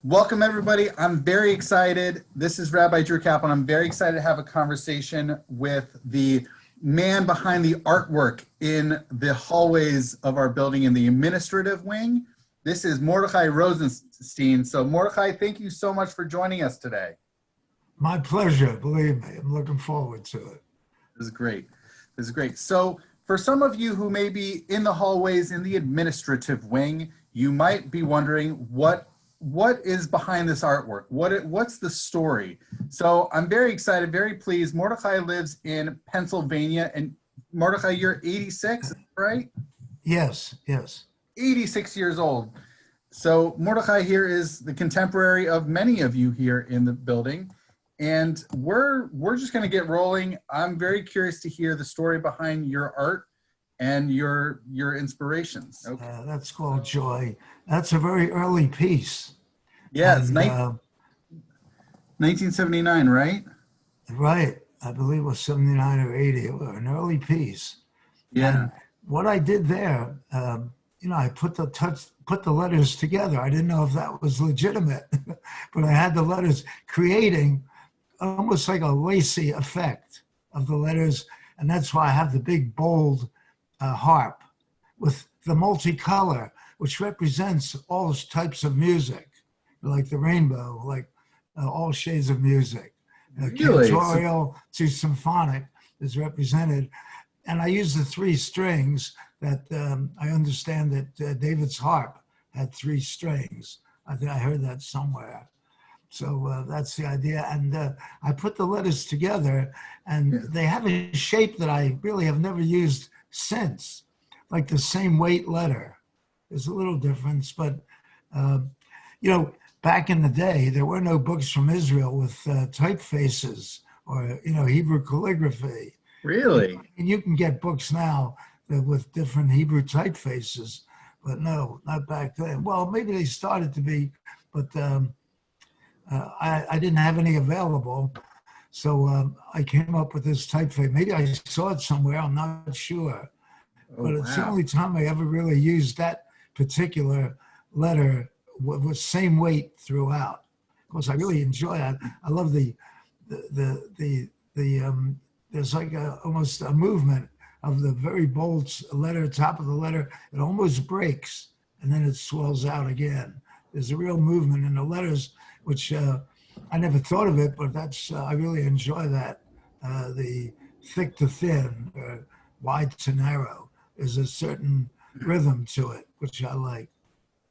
Welcome, everybody. I'm very excited. This is Rabbi Drew Kaplan. I'm very excited to have a conversation with the man behind the artwork in the hallways of our building in the administrative wing. This is Mordechai Rosenstein. So Mordechai, thank you so much for joining us today. My pleasure, believe me. I'm looking forward to it. This is great. This is great. So for some of you who may be in the hallways in the administrative wing, you might be wondering what is behind this artwork? What's the story? So I'm very excited, very pleased. Mordechai lives in Pennsylvania, and Mordechai, you're 86, right? Yes. 86 years old. So Mordechai here is the contemporary of many of you here in the building, and we're just going to get rolling. I'm very curious to hear the story behind your art and your inspirations. Okay. That's called Joy. That's a very early piece. Yeah, it's 1979, right? Right. I believe it was 79 or 80. An early piece. Yeah. And what I did there, I put the letters together. I didn't know if that was legitimate, but I had the letters creating almost like a lacy effect of the letters. And that's why I have the big, bold harp with the multicolor, which represents all types of music, like the rainbow, like all shades of music. Really? Cantorial to symphonic is represented. And I use the three strings that I understand that David's harp had three strings. I think I heard that somewhere. So that's the idea. And I put the letters together, and they have a shape that I really have never used since, like the same weight letter. There's a little difference, but back in the day, there were no books from Israel with typefaces or Hebrew calligraphy. Really? And you can get books now with different Hebrew typefaces, but no, not back then. Well, maybe they started to be, but I didn't have any available. So I came up with this typeface. Maybe I saw it somewhere, I'm not sure. But it's the only time I ever really used that particular letter with same weight throughout. Of course, I really enjoy it. I love the there's like almost a movement of the very bold letter, top of the letter. It almost breaks and then it swells out again. There's a real movement in the letters, which I never thought of it, but I really enjoy that. The thick to thin, wide to narrow. There's a certain rhythm to it, which I like.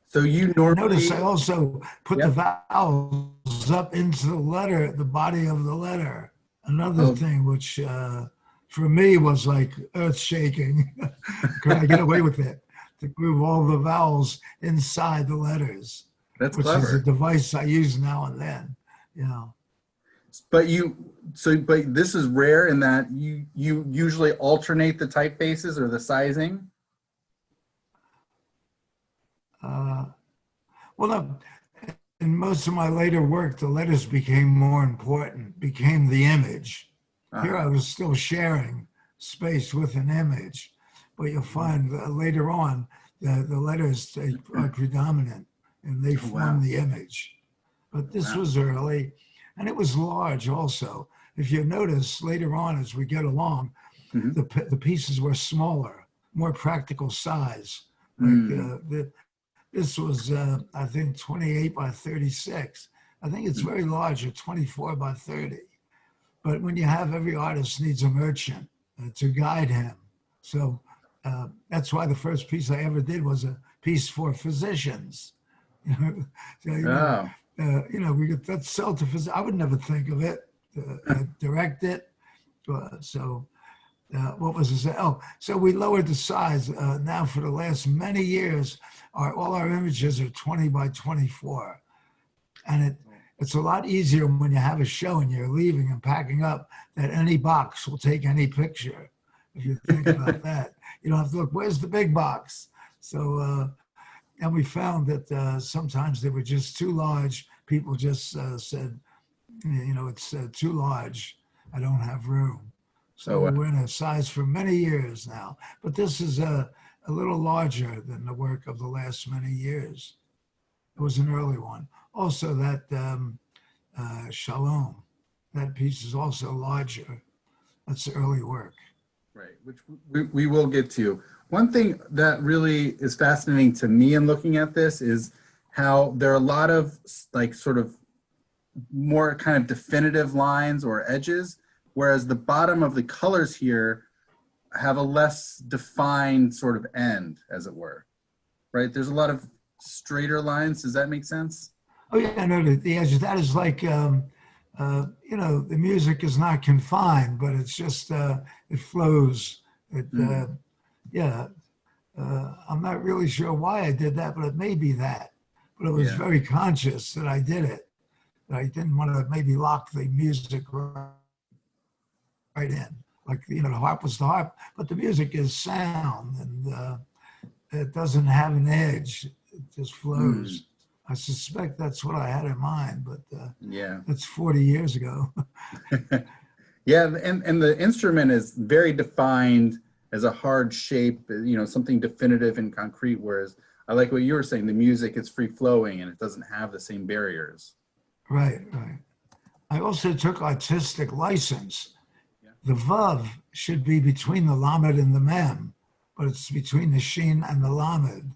So you normally notice I also put the vowels up into the body of the letter. Another thing which for me was like earth shaking. Could I get away with it? To move all the vowels inside the letters. That's which clever. Is a device I use now and then. But this is rare in that you usually alternate the typefaces or the sizing. Well, in most of my later work, the letters became more important, became the image. Here I was still sharing space with an image, but you'll find later on the letters are predominant and they form the image. But this was early, and it was large also. If you notice later on as we get along, the pieces were smaller, more practical size. Like this was, I think, 28 by 36. I think it's very large at 24 by 30. But when you have every artist needs a merchant to guide him. So that's why the first piece I ever did was a piece for physicians. We get that sell to physicians. I would never think of it, direct it. What was it? So we lowered the size. Now for the last many years, all our images are 20 by 24. And it's a lot easier when you have a show and you're leaving and packing up that any box will take any picture. If you think about that, you don't have to look, where's the big box? So, and we found that sometimes they were just too large. People just said, it's too large. I don't have room. So we're in a size for many years now. But this is a little larger than the work of the last many years. It was an early one. Also, that Shalom, that piece is also larger. That's early work. Right, which we will get to. One thing that really is fascinating to me in looking at this is how there are a lot of like sort of more kind of definitive lines or edges, whereas the bottom of the colors here have a less defined sort of end, as it were. Right? There's a lot of straighter lines. Does that make sense? Oh yeah, no, the edges. That is like the music is not confined, but it's just it flows. Yeah. I'm not really sure why I did that, but it may be that. But it was Yeah. very conscious that I did it. That I didn't want to maybe lock the music right in. Like, the harp was the harp, but the music is sound, and it doesn't have an edge. It just flows. I suspect that's what I had in mind, but Yeah. that's 40 years ago. Yeah, and the instrument is very defined as a hard shape, something definitive and concrete, whereas I like what you were saying, the music is free flowing and it doesn't have the same barriers. Right. I also took artistic license. Yeah. The Vav should be between the Lamed and the Mem, but it's between the Shin and the Lamed,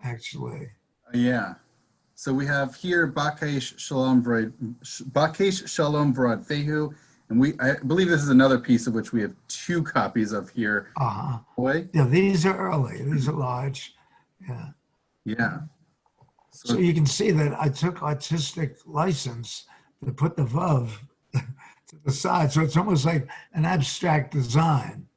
actually. Yeah. So we have here Bakesh Shalom Vrod Fehu, and I believe this is another piece of which we have two copies of here. Uh-huh. Boy. Yeah, these are early. These are large. Yeah. Yeah. So you can see that I took artistic license to put the Vav to the side. So it's almost like an abstract design.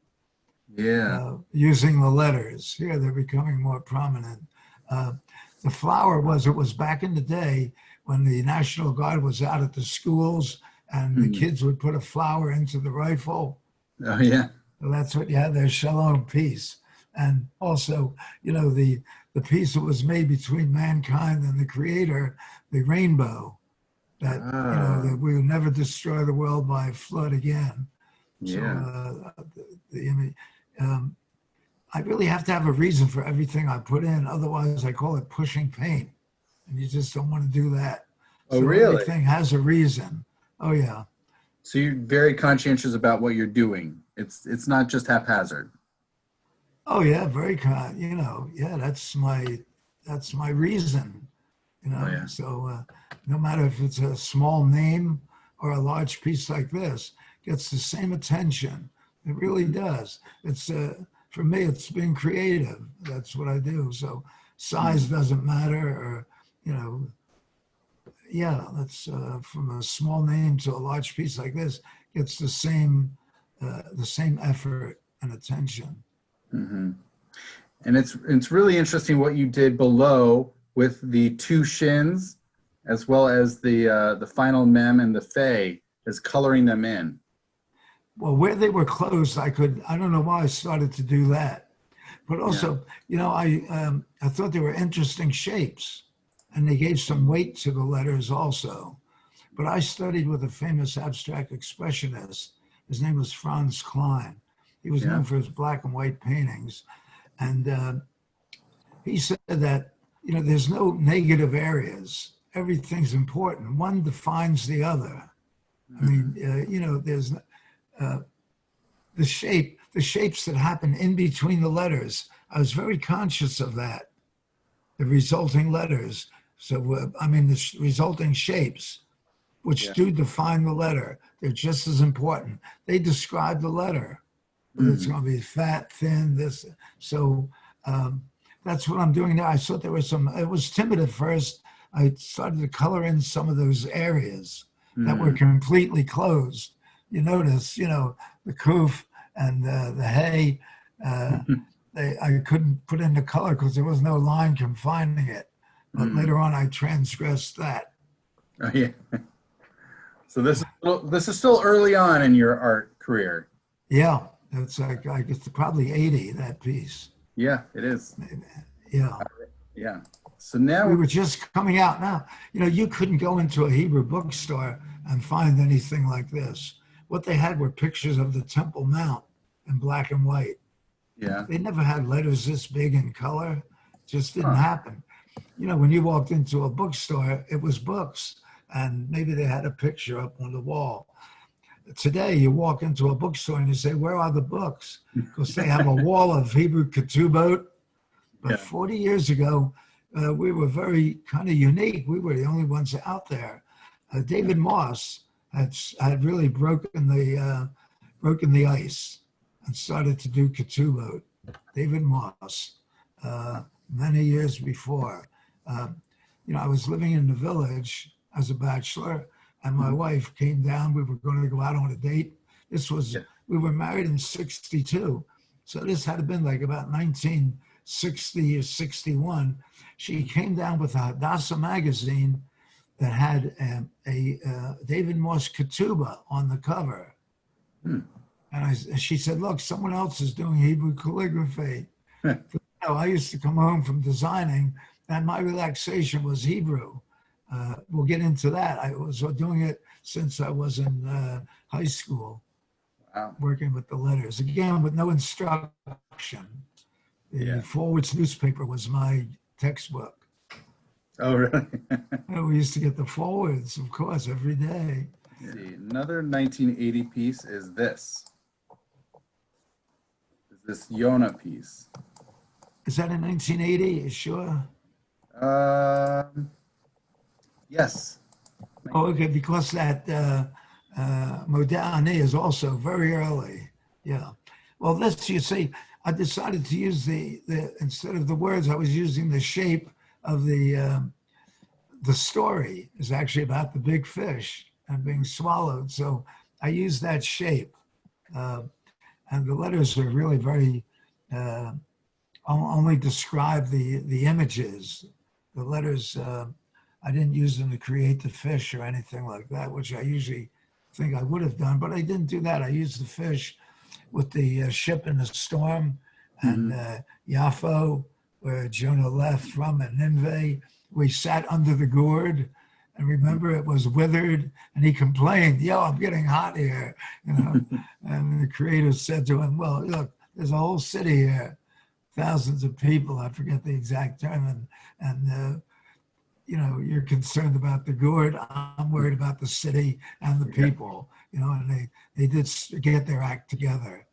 Yeah. Using the letters. Here they're becoming more prominent. The flower was back in the day when the National Guard was out at the schools and the kids would put a flower into the rifle. Oh, yeah. So that's what you had there, Shalom, peace. And also, the piece that was made between mankind and the Creator, the rainbow, that, that we would never destroy the world by flood again. Yeah. So the image, I really have to have a reason for everything I put in. Otherwise, I call it pushing paint, and you just don't want to do that. Oh, so really? Everything has a reason. Oh, yeah. So you're very conscientious about what you're doing. It's not just haphazard. Oh, yeah, very kind. Yeah, that's my reason. Oh, yeah. So no matter if it's a small name or a large piece like this, gets the same attention. It really does. It's for me, it's being creative. That's what I do. So size doesn't matter, or that's from a small name to a large piece like this gets the same effort and attention. Mm-hmm. And it's really interesting what you did below with the two shins, as well as the final mem and the fey, as coloring them in. Well, where they were closed, I don't know why I started to do that. But also, I thought they were interesting shapes, and they gave some weight to the letters also. But I studied with a famous abstract expressionist. His name was Franz Klein. He was known for his black and white paintings. And he said that, there's no negative areas. Everything's important. One defines the other. I mean, there's the shapes that happen in between the letters. I was very conscious of that, the resulting letters. So, the resulting shapes, which do define the letter. They're just as important. They describe the letter. Whether it's going to be fat, thin, this. So that's what I'm doing now. I thought there was it was timid at first. I started to color in some of those areas that were completely closed. You notice, the kuf and the hay, I couldn't put in the color because there was no line confining it. But later on, I transgressed that. Oh, yeah. So this is still early on in your art career. Yeah, it's like I guess probably 80, that piece. Yeah, it is. Yeah. Yeah. So now we were just coming out now. You couldn't go into a Hebrew bookstore and find anything like this. What they had were pictures of the Temple Mount in black and white. Yeah. They never had letters this big in color. Just didn't happen. You know, when you walked into a bookstore, it was books, and maybe they had a picture up on the wall. Today, you walk into a bookstore and you say, "Where are the books?" Because they have a wall of Hebrew ketubot. But Yeah. 40 years ago, we were very kind of unique. We were the only ones out there. David Moss had really broken the ice and started to do ketubot. David Moss, many years before. Uh, you know, I was living in the village as a bachelor, and my Mhm. wife came down. We were going to go out on a date. This was, Yeah. we were married in 62. So this had been like about 1960 or 61. She came down with a Hadassah magazine that had a David Moss ketubah on the cover. Hmm. And she said, "Look, someone else is doing Hebrew calligraphy." You know, I used to come home from designing, and my relaxation was Hebrew. We'll get into that. I was doing it since I was in high school, Wow. working with the letters. Again, with no instruction. The Yeah. Forwards newspaper was my textbook. Oh, really? We used to get the forwards, of course, every day. Let's see. Another 1980 piece is this. Is this Yonah piece? Is that in 1980? You sure? Um, yes. Oh, okay, because that Modani is also very early. Yeah. Well, this, you see, I decided to use the instead of the words, I was using the shape of the story is actually about the big fish and being swallowed. So I used that shape. Uh, and the letters are really very, uh, only describe the images. The letters, I didn't use them to create the fish or anything like that, which I usually think I would have done, but I didn't do that. I used the fish with the ship in the storm and Mhm. Yaffo, where Jonah left from, and Nineveh. We sat under the gourd, and remember it was withered, and he complained, "Yo, I'm getting hot here," you know. And the Creator said to him, "Well, look, there's a whole city here, thousands of people. I forget the exact term, and you know, you're concerned about the gourd. I'm worried about the city and the Yeah. people. You know, and they did get their act together.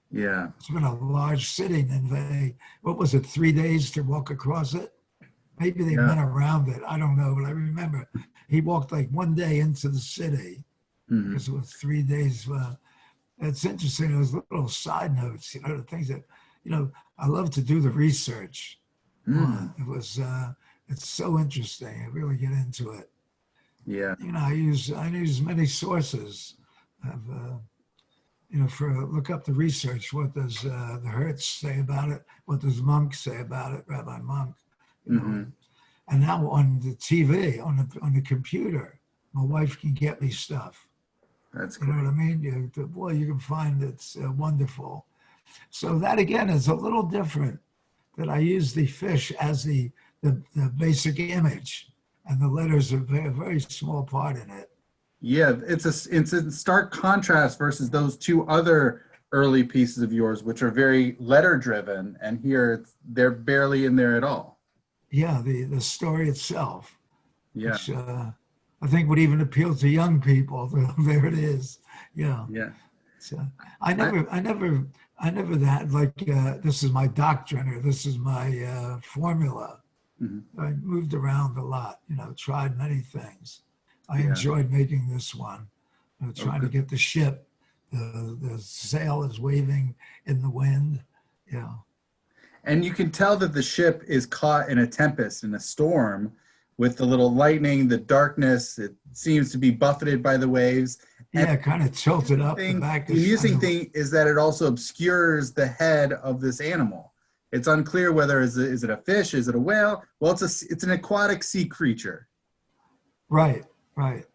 Yeah. It's been a large city, and they, what was it, 3 days to walk across it? Maybe they Yeah. went around it. I don't know, but I remember he walked like one day into the city Mhm. because it was 3 days. It's interesting. Those little side notes, you know, the things that, you know, I love to do the research. Mm. It was, it's so interesting. I really get into it. Yeah. You know, I use many sources. Of, you know, for look up the research. What does the Hertz say about it? What does Monk say about it? Rabbi Monk. You know, Hmm. and now on the TV, on the computer, my wife can get me stuff. That's You know what great. I mean? Boy, you can find it's wonderful. So that again is a little different. That I use the fish as the basic image, and the letters are a very small part in it. Yeah, it's in stark contrast versus those two other early pieces of yours, which are very letter driven, and here they're barely in there at all. Yeah, the story itself, Yeah. which I think would even appeal to young people. There it is. Yeah. Yeah. So I, I never had like this is my doctrine or this is my formula. mhm. I moved around a lot. You know, tried many things. I Yeah. enjoyed making this one. Oh, Trying to good. get the ship. The sail is waving in the wind. Yeah. And you can tell that the ship is caught in a tempest, in a storm, with the little lightning, the darkness. It seems to be buffeted by the waves. And Yeah, kind of tilted up. The back the is amusing thing is that it also obscures the head of this animal. It's unclear whether is it a fish, is it a whale? Well, it's an aquatic sea creature. right, right.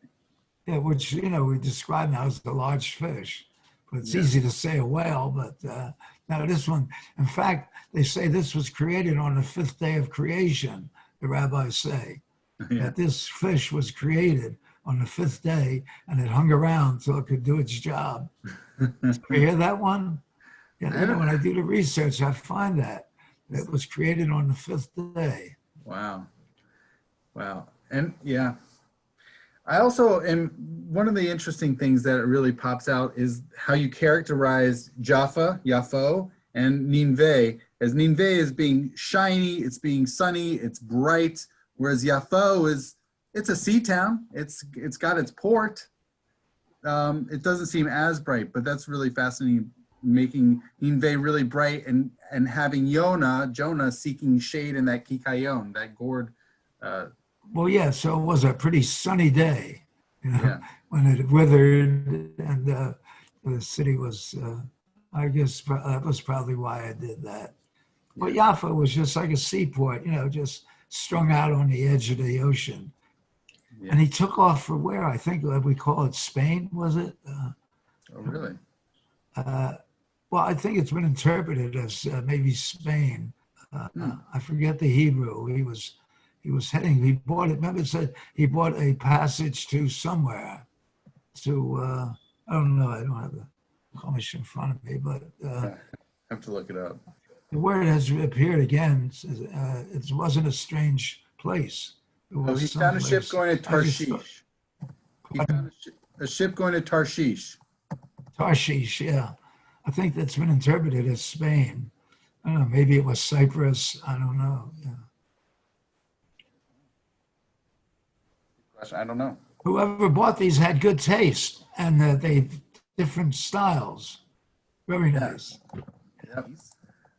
Yeah, which you know we describe now as the large fish, but it's Yeah. easy to say a whale. But now this one, in fact, they say this was created on the fifth day of creation. The rabbis say Yeah. that this fish was created on the fifth day, and it hung around so it could do its job. You hear that one? Yeah, I you know, don't, when I do the research, I find that it was created on the fifth day. wow. Wow. And yeah, I also am, one of the interesting things that really pops out is how you characterize Jaffa, Yafo, and Nineveh, as Nineveh is being shiny, it's being sunny, it's bright, whereas Yafo is, it's a sea town, it's got its port. It doesn't seem as bright, but that's really fascinating, making Nineveh really bright, and having Jonah seeking shade in that Kikayon, that gourd. Well, yeah, so it was a pretty sunny day, Yeah. when it withered, and the city was, I guess that was probably why I did that. But Yeah. Jaffa was just like a seaport, just strung out on the edge of the ocean. Yeah. And he took off for where? I think we call it Spain, was it? Oh, really? Well, I think it's been interpreted as maybe Spain. Hmm. I forget the Hebrew. He was heading. He bought it. Remember, it said he bought a passage to somewhere. To I don't know. I don't have the Chumash in front of me, but Yeah. I have to look it up. the word has appeared again. It wasn't a strange place. It Oh, was he found a ship someplace. going to I just thought, Tarshish. He found a ship going to Tarshish. Tarshish, yeah. I think that's been interpreted as Spain. I don't know, maybe it was Cyprus. I don't know. Yeah. Gosh, I don't know. Whoever bought these had good taste, and they different styles. Very nice. Yep.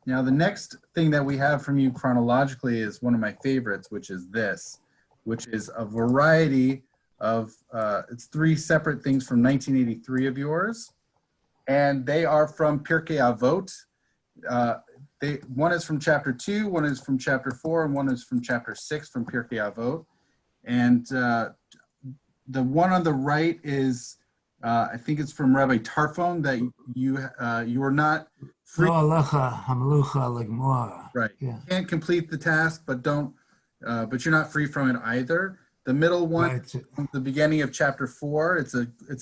Now, the next thing that we have from you chronologically is one of my favorites, which is this, which is a variety of, it's 3 separate things from 1983 of yours, and they are from Pirkei Avot. One is from chapter 2, one is from chapter 4, and one is from chapter 6 from Pirkei Avot. And the one on the right is, I think it's from Rabbi Tarfon, that you are not free. Lo alecha hamlucha legmor. Right. Yeah. You can't complete the task, but but you're not free from it either. The middle one, Right. from the beginning of chapter 4, it's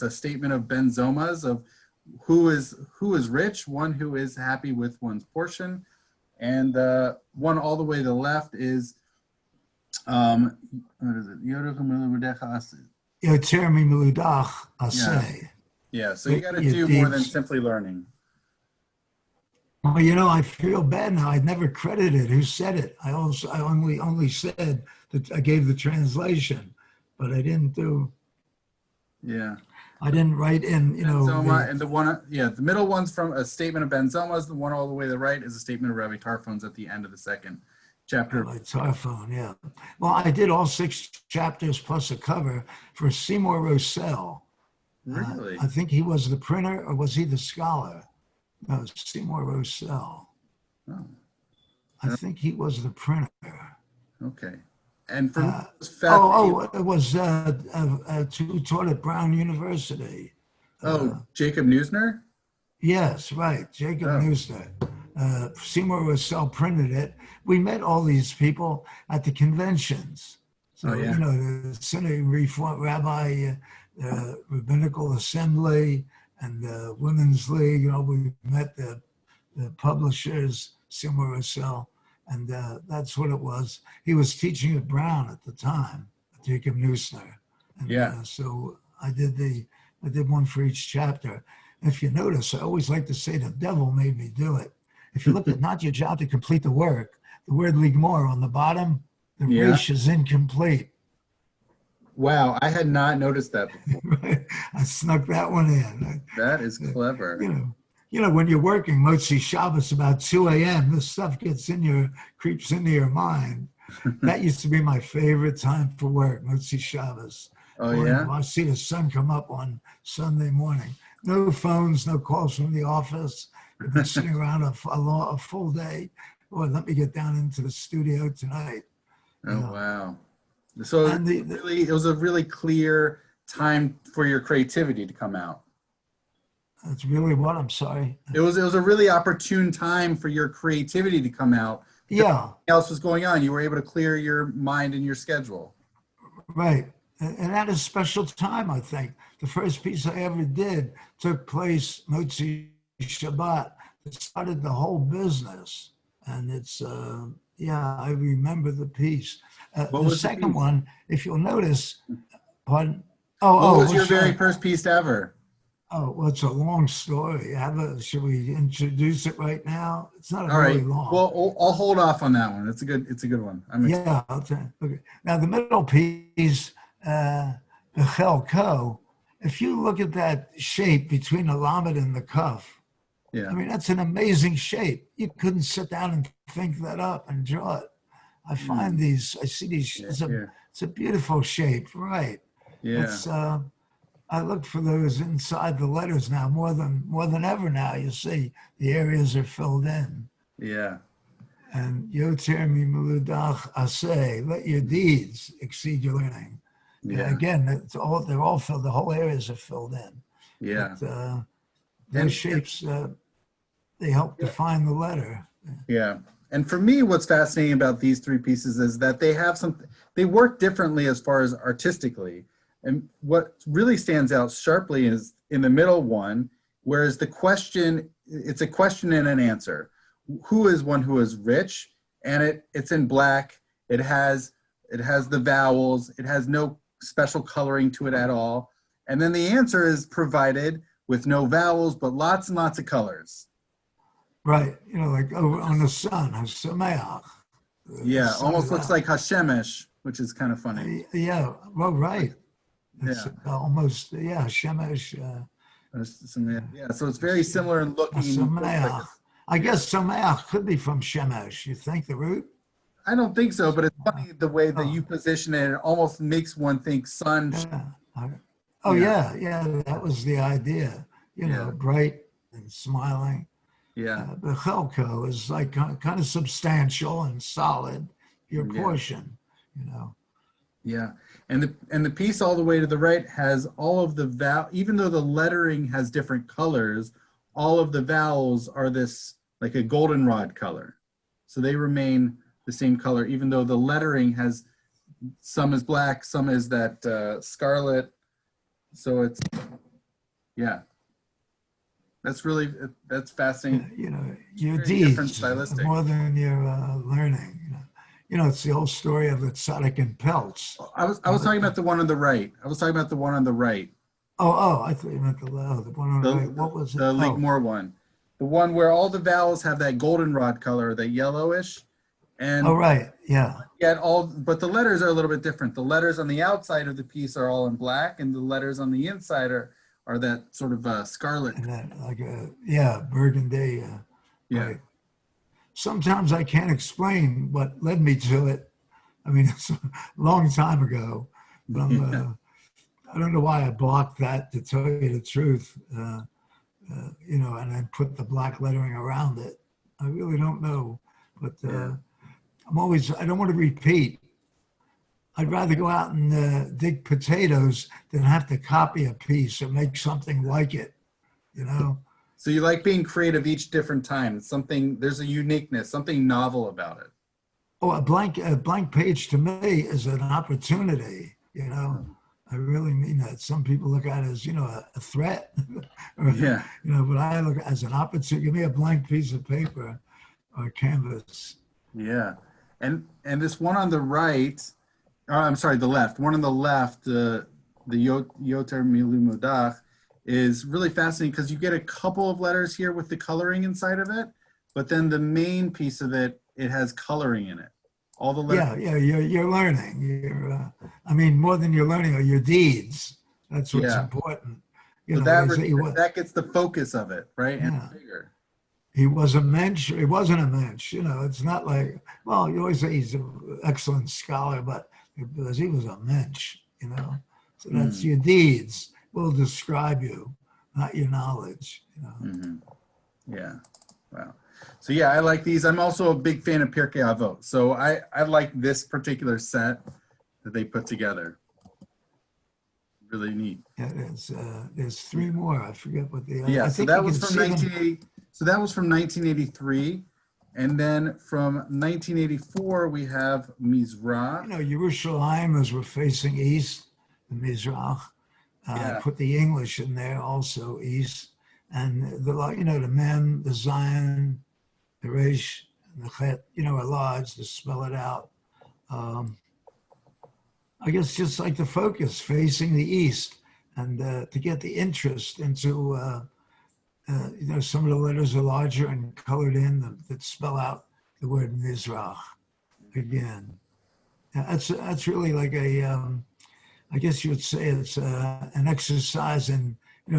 a statement of Ben Zomas of who is rich, one who is happy with one's portion, and one all the way to the left is what is it? Yoter miludach aseh. Yeah, so you got to You do more than did- simply learning. Well, I feel bad now. I never credited who said it. I only said that I gave the translation, but I didn't do. Yeah. I didn't write in. Ben Zoma, and the one, the middle one's from a statement of Ben Zoma's. The one all the way to the right is a statement of Rabbi Tarfon's at the end of the second chapter. My Tarfon, yeah. Well, I did all 6 chapters plus a cover for Seymour Rossell. Really? I think he was the printer, or was he the scholar? No, Seymour Rossell. Oh, I think he was the printer. okay. And from It was who taught at Brown University. Jacob Neusner? Yes, right, Jacob Oh. Neusner. Seymour Rossell printed it. We met all these people at the conventions. So, Oh, yeah. The Synod Reform Rabbi, Rabbinical Assembly, and the Women's League. We met the publishers, Seymour Rossell, and that's what it was. He was teaching at Brown at the time, Jacob Neusner. And, Yeah. So I did one for each chapter. And if you notice, I always like to say the devil made me do it. If you look at not your job to complete the work, the word ligmor on the bottom, the Yeah. resh is incomplete. Wow, I had not noticed that before. Right? I snuck that one in. That is clever. When you're working Motzi Shabbos about 2 a.m., this stuff creeps into your mind. That used to be my favorite time for work, Motzi Shabbos. Oh, yeah? I see the sun come up on Sunday morning. No phones, no calls from the office. You've been sitting around a full day. Boy, let me get down into the studio tonight. Oh, wow. So And it was a really clear time for your creativity to come out. That's really what I'm sorry. It was a really opportune time for your creativity to come out. Yeah, Nothing else was going on. You were able to clear your mind and your schedule. right. And that is a special time, I think. The first piece I ever did took place Motzi Shabbat. It started the whole business. And it's Yeah, I remember the piece. What The was the second piece? one, if you'll notice, pardon? What was your What's very first piece ever? Oh, well, it's a long story. Should we introduce it right now? It's not All really right. long. Well, I'll hold off on that one. It's a good one. I'm excited. Yeah, I'll tell you. Okay. Now, the middle piece, the Chelko, if you look at that shape between the lamed and the cuff, I Yeah. mean, that's an amazing shape. You couldn't sit down and think that up and draw it. Hmm. I see these, Yeah. Yeah. it's a beautiful shape, right? Yeah. It's, I look for those inside the letters now more than ever now. You see the areas are filled in. Yeah. And Yoter mi meludach aseh, let your deeds exceed your learning. Yeah, Yeah. again, they're all filled. The whole areas are filled in. Yeah. But those And shapes, they help yeah. define the letter. Yeah. And for me, what's fascinating about these three pieces is that they have they work differently as far as artistically. And what really stands out sharply is in the middle one, whereas it's a question and an answer. Who is one who is rich? And it's in black. It has the vowels. It has no special coloring to it at all. And then the answer is provided with no vowels, but lots and lots of colors. Right. Like over Which on the is, sun, Hasameach, the yeah, sun is almost looks out. like Hashemesh, which is kind of funny. Yeah, well, Like, right. It's yeah, almost, yeah, Shemesh, yeah. So it's very similar in looking, and looks like Sameach. this. I Yeah, guess Sameach could be from Shemesh. You think the root? I don't think so, but it's funny the way that Oh, you position it. It almost makes one think sun. yeah. Oh, Yeah, yeah, yeah. That was the idea. yeah, Bright and smiling. yeah, The Chelko is like kind of substantial and solid. Your yeah, portion, you know. yeah. And the piece all the way to the right has all of the even though the lettering has different colors, all of the vowels are this like a goldenrod color. So they remain the same color, even though the lettering has some is black, some is that scarlet. So it's, yeah, that's fascinating. Two Your very different deeds stylistic. more than your learning. It's the old story of the tzaddik and pelts. I was talking about the one on the right. I was talking about the one on the right, I thought you meant the one on the the right. What the, was it? the Oh, Ligmore one, the one where all the vowels have that goldenrod color, that yellowish, oh, and right. Yeah. yet but the letters are a little bit different. The letters on the outside of the piece are all in black, and the letters on the inside are that sort of scarlet. And that, yeah, Burgundy. Yeah, Right. Sometimes I can't explain what led me to it. I mean, it's a long time ago, but yeah, I don't know why I blocked that, to tell you the truth, and then put the black lettering around it. I really don't know, but yeah, I don't want to repeat. I'd rather go out and dig potatoes than have to copy a piece or make something like it, you know? So you like being creative each different time. There's a uniqueness, something novel about it. Oh, a blank page to me is an opportunity. I really mean that. Some people look at it as, a threat, or, Yeah, but I look at it as an opportunity. Give me a blank piece of paper or canvas. yeah. And this one on the right, I'm sorry, the left, one on the left, the Yoter Milu Modach, is really fascinating because you get a couple of letters here with the coloring inside of it, but then the main piece of it, it has coloring in it. All the letters. Yeah. You're learning. I mean, more than you're learning are your deeds. That's what's Yeah. important. So They say that gets the focus of it, right? And yeah. bigger. He was a mensch. He wasn't a mensch. It's not like, well, you always say he's an excellent scholar, but because he was a mensch. So that's Mm, your deeds will describe you, not your knowledge. mhm. Yeah. Wow. So yeah, I like these. I'm also a big fan of Pirkei Avot. So I like this particular set that they put together. Really neat. Yeah, there's three more. I forget what they are. Yeah, I so think that you was can from see them. 1980. So that was from 1983, and then from 1984 we have Mizrach. Yerushalayim, as we're facing east, the Mizrach. I Yeah, put the English in there also, east. And the Mem, the Zion, the Resh, and the chet, are large to spell it out. I guess just like the focus facing the east, and to get the interest into, some of the letters are larger and colored in that spell out the word Mizrach again. That's really like I guess you would say it's an exercise in,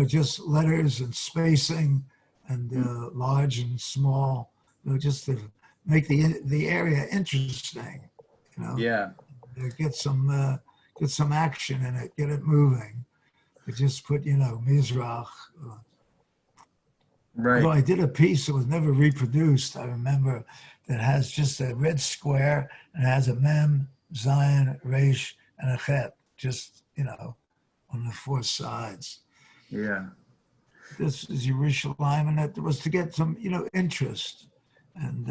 just letters and spacing and large and small, just to make the area interesting, Yeah. get some action in it, get it moving. I just put, Mizrach. Right. Although I did a piece that was never reproduced, I remember, that has just a red square and it has a mem, zion, resh, and a chet, just, on the four sides. Yeah. This is Yerushalayim, and it was to get some, interest. And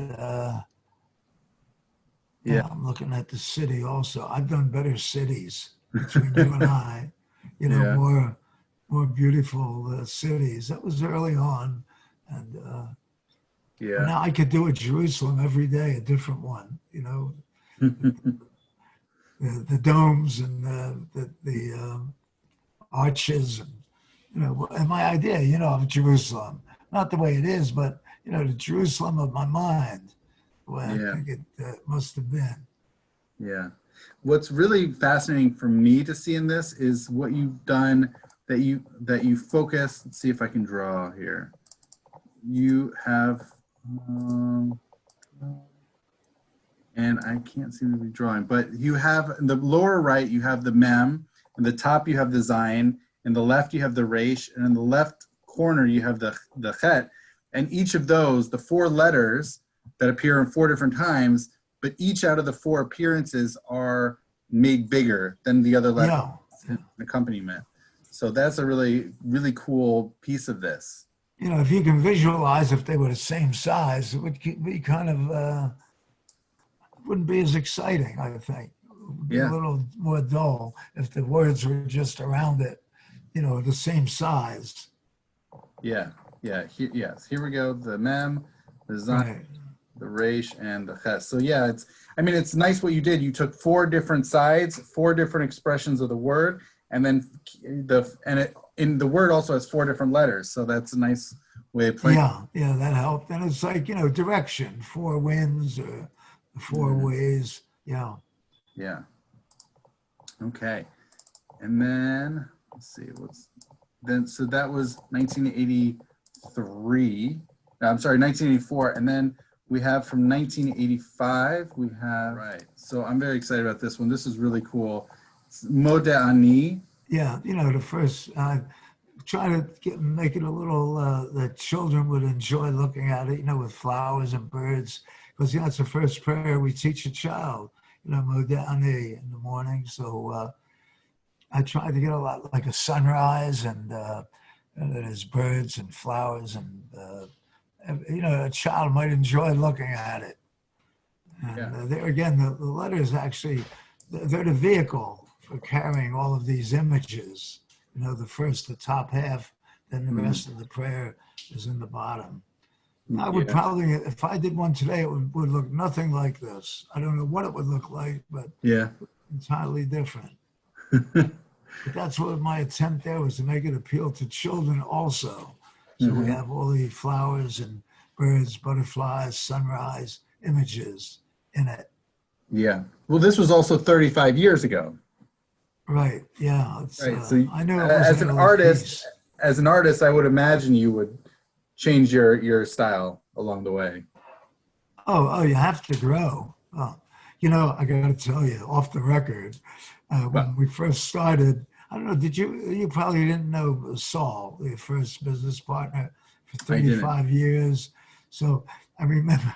Yeah. I'm looking at the city also. I've done better cities between you and I, Yeah. more beautiful cities. That was early on. And Yeah. now I could do a Jerusalem every day, a different one, the domes and the arches and, and my idea, of Jerusalem, not the way it is, but, the Jerusalem of my mind, the way I think it must have been. Yeah. What's really fascinating for me to see in this is what you've done, that you focus. Let's see if I can draw here. You have, and I can't seem to be drawing, but you have in the lower right, you have the mem, in the top you have the zion, in the left you have the resh, and in the left corner you have the chet, and each of those, the four letters that appear in four different times, but each out of the four appearances are made bigger than the other letters in accompaniment. So that's a really, really cool piece of this. If you can visualize, if they were the same size, it would be kind of, wouldn't be as exciting, I think. It would be a little more dull if the words were just around it, the same size. Yeah, yes. Here we go. The mem, the zion, the resh, and the ches. So yeah, it's nice what you did. You took four different sides, four different expressions of the word, and then in the word also has four different letters. So that's a nice way of playing. Yeah, that helped. And it's like, direction, four winds or four ways. Yeah. Yeah. Okay. And then let's see so that was 1983. I'm sorry, 1984. And then we have from 1985, we have, so I'm very excited about this one. This is really cool. It's Modeh. Yeah, the first, try to make it a little, that children would enjoy looking at it, with flowers and birds, because, it's the first prayer we teach a child, Modeh in the morning. So I try to get a lot like a sunrise and there's birds and flowers and, a child might enjoy looking at it. And there again, the letters actually, they're the vehicle for carrying all of these images. The top half, then the rest of the prayer is in the bottom. I would probably, if I did one today, it would look nothing like this. I don't know what it would look like, but entirely different. But that's what my attempt there was, to make it appeal to children also. So we have all the flowers and birds, butterflies, sunrise images in it. Yeah. Well, this was also 35 years ago. Right. Yeah. So I know as an artist, I would imagine you would change your style along the way. Oh, you have to grow. Oh, I got to tell you, off the record, when we first started, I don't know, you probably didn't know Saul, the first business partner for 35 years. So I remember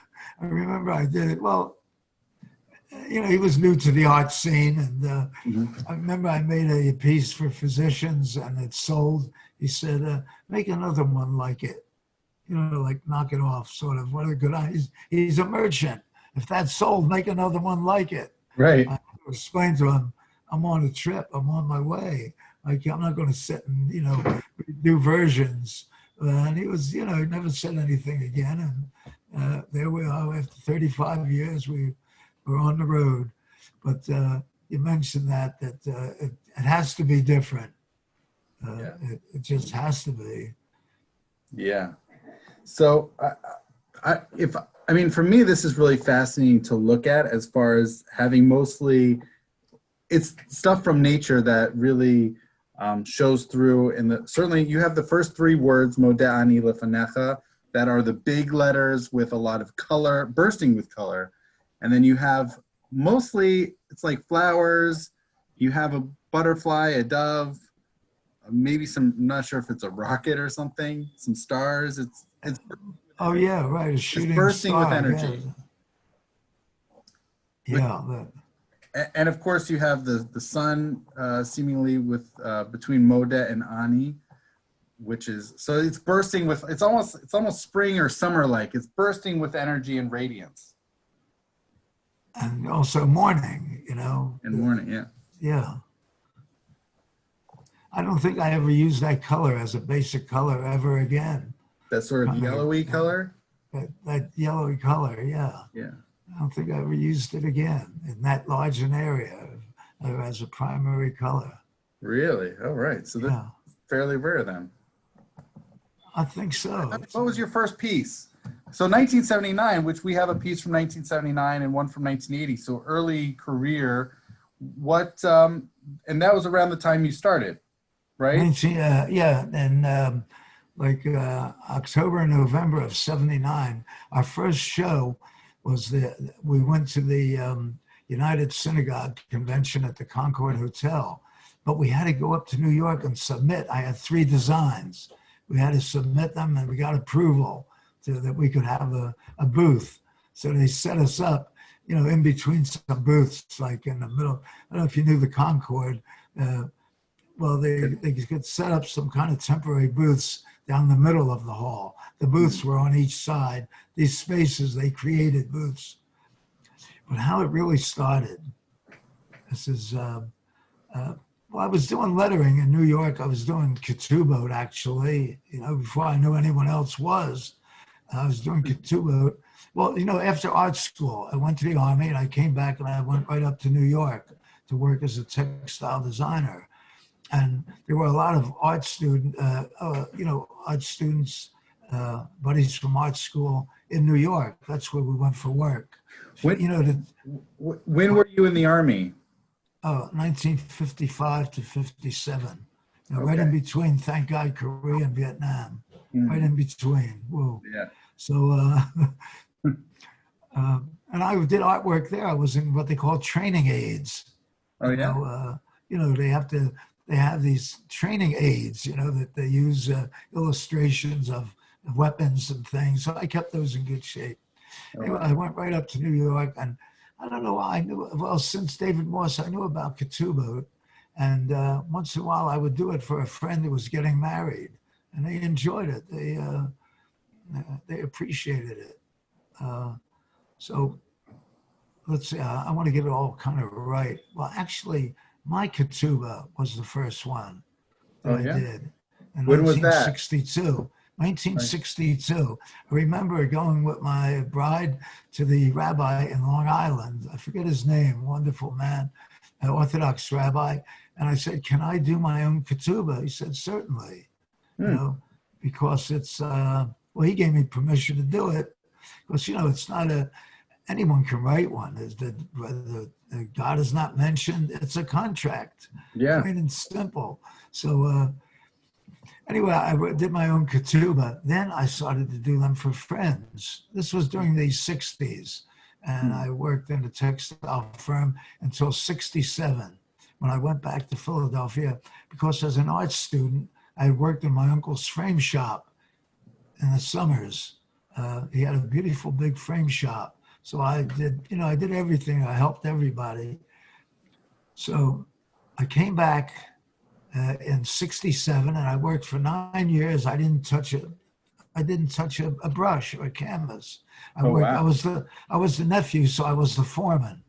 I did it. Well, he was new to the art scene, and I remember I made a piece for physicians, and it sold. He said, make another one like it, like knock it off, sort of. What a good idea. He's a merchant. If that's sold, make another one like it. Right. I explained to him, I'm on a trip. I'm on my way. Like, I'm not going to sit and, do versions. And he was, he never said anything again. And there we are. After 35 years, we were on the road. But you mentioned that it has to be different. Yeah. It just has to be. Yeah. So I mean, for me, this is really fascinating to look at as far as having mostly it's stuff from nature that really shows through in the, certainly you have the first three words, Modeh ani lefanecha, that are the big letters with a lot of color, bursting with color. And then you have mostly, it's like flowers, you have a butterfly, a dove, maybe some, I'm not sure if it's a rocket or something, some stars. Oh yeah, right. A It's shooting bursting with star. Yeah, energy. yeah. And of course, you have the sun seemingly with between Modeh and Ani, which is, so it's bursting with, it's almost spring or summer like. It's bursting with energy and radiance. And also morning. In the morning, yeah. Yeah. I don't think I ever used that color as a basic color ever again. That sort of yellowy color. That yellowy color, yeah. Yeah. I don't think I ever used it again in that large an area as a primary color. Really? Oh, right. So that's Yeah, fairly rare then. I think so. What was your first piece? So 1979, which we have a piece from 1979 and one from 1980. So early career. What? And that was around the time you started, right? 19, yeah, and like October and November of '79, our first show was we went to the United Synagogue Convention at the Concord Hotel, but we had to go up to New York and submit. I had 3 designs. We had to submit them, and we got approval that we could have a booth. So they set us up, in between some booths, like in the middle. I don't know if you knew the Concord. Well, they could set up some kind of temporary booths down the middle of the hall. The booths were on each side. These spaces, they created booths. But how it really started, this is, well, I was doing lettering in New York. I was doing ketubot, actually, before I knew anyone else was. I was doing ketubot. Well, after art school, I went to the Army and I came back and I went right up to New York to work as a textile designer. And there were a lot of art students, buddies from art school in New York. That's where we went for work. When were you in the Army? 1955 to 57. Okay. Right in between, thank God, Korea and Vietnam. Right in between. Whoa. Yeah. So, and I did artwork there. I was in what they call training aids. Oh, yeah. They have these training aids, that they use illustrations of weapons and things. So I kept those in good shape. Anyway, I went right up to New York, and I don't know why I knew. Well, since David Morse, I knew about ketubot, and once in a while I would do it for a friend who was getting married, and they enjoyed it. They appreciated it. So let's see. I want to get it all kind of right. Well, actually, my ketubah was the first one that I did in When was that? 1962. 1962. I remember going with my bride to the rabbi in Long Island. I forget his name, wonderful man, an Orthodox rabbi. And I said, can I do my own ketubah? He said, certainly, because it's, well, he gave me permission to do it. Because, it's not anyone can write one. The God is not mentioned. It's a contract. Yeah. Plain and simple. So, anyway, I did my own ketubah. Then I started to do them for friends. This was during the 60s. And I worked in a textile firm until 67, when I went back to Philadelphia, because as an art student, I had worked in my uncle's frame shop in the summers. He had a beautiful big frame shop. So I did, I did everything. I helped everybody. So I came back in 67, and I worked for 9 years. I didn't touch it. I didn't touch a brush or a canvas. I was the nephew, so I was the foreman.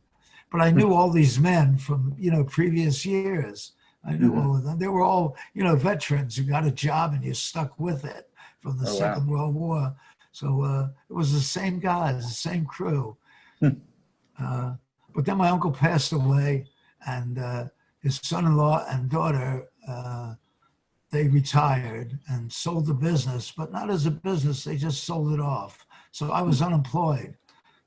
But I knew all these men from previous years. I knew all of them. They were all veterans who got a job and you stuck with it from the Second World War. So it was the same guys, the same crew. Hmm. But then my uncle passed away, and his son-in-law and daughter, they retired and sold the business, but not as a business. They just sold it off. So I was unemployed.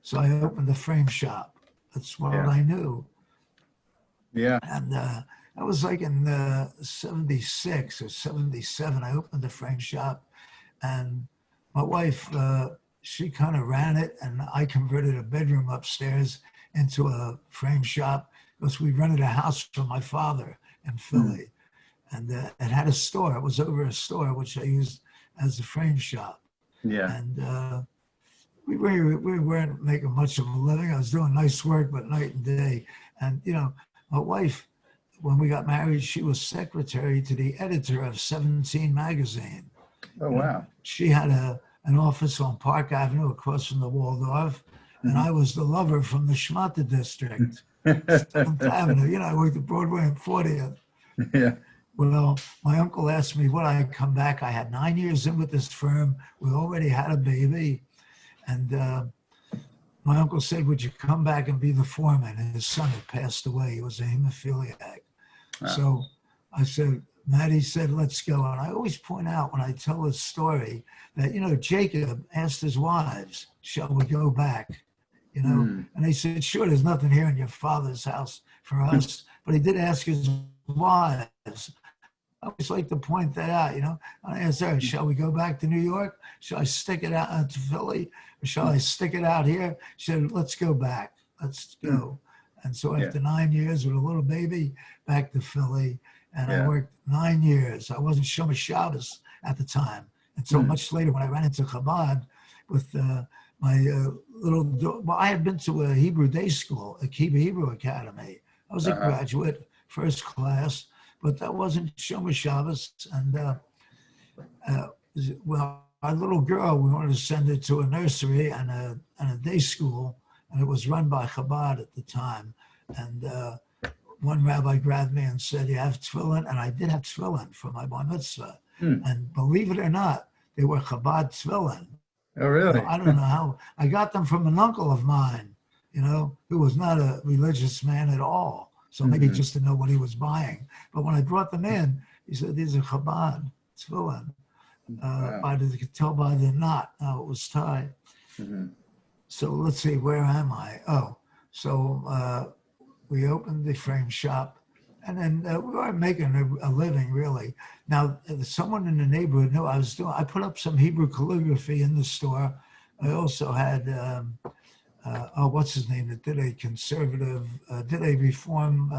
So I opened a frame shop. That's what Yeah. I knew. Yeah. And that was like in 76 or 77. I opened the frame shop, and my wife, she kind of ran it, and I converted a bedroom upstairs into a frame shop because we rented a house from my father in Philly. And it had a store. It was over a store, which I used as a frame shop. Yeah. And we weren't making much of a living. I was doing nice work, but night and day. And, my wife, when we got married, she was secretary to the editor of 17 magazine. Oh, wow. She had an office on Park Avenue across from the Waldorf, and I was the lover from the Schmata district, 7th Avenue. I worked at Broadway and 40th. Yeah. Well, my uncle asked me would I come back. I had 9 years in with this firm. We already had a baby. And my uncle said, would you come back and be the foreman? And his son had passed away. He was a hemophiliac. Wow. So I said, Maddie said, let's go. And I always point out when I tell this story that, Jacob asked his wives, shall we go back? And they said, sure, there's nothing here in your father's house for us. But he did ask his wives. I always like to point that out, I asked her, shall we go back to New York? Shall I stick it out to Philly? Or shall I stick it out here? She said, let's go back. Let's go. And so after 9 years with a little baby, back to Philly. And I worked 9 years. I wasn't Shomer Shabbos at the time until much later when I ran into Chabad with my well, I had been to a Hebrew day school, a Kiva Hebrew Academy. I was a graduate, first class, but that wasn't Shomer Shabbos. And well, our little girl, we wanted to send her to a nursery and a day school, and it was run by Chabad at the time. And one rabbi grabbed me and said, you have tefillin? And I did have tefillin for my bar mitzvah. And believe it or not, they were Chabad tefillin. Oh, really? I don't know how. I got them from an uncle of mine, who was not a religious man at all. So maybe just to know what he was buying. But when I brought them in, he said, these are Chabad tefillin. But you could tell by the knot how it was tied. So let's see, where am I? Oh, so we opened the frame shop, and then we weren't making a living really. Now, someone in the neighborhood knew I was doing. I put up some Hebrew calligraphy in the store. I also had what's his name? That did a conservative, did a reform.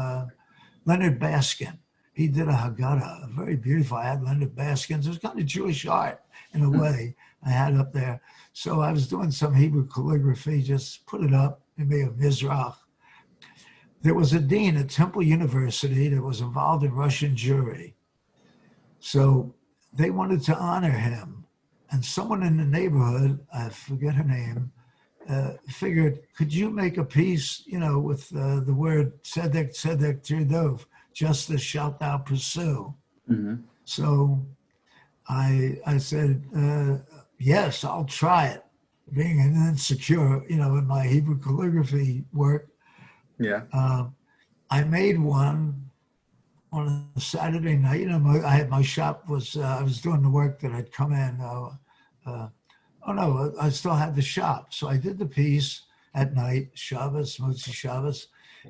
Leonard Baskin. He did a Haggadah, very beautiful. I had Leonard Baskin's. It was kind of Jewish art in a way. I had up there. So I was doing some Hebrew calligraphy. Just put it up. Maybe a Mizrach. There was a dean at Temple University that was involved in Russian Jewry. So they wanted to honor him. And someone in the neighborhood, I forget her name, figured, could you make a piece, with the word Tzedek, Tzedek, Tirdov, justice shalt thou pursue. So I said, yes, I'll try it. Being an insecure, in my Hebrew calligraphy work, I made one on a Saturday night. I had my shop I was doing the work that I'd come in. I still had the shop. So I did the piece at night, Shabbos, Motzi Shabbos.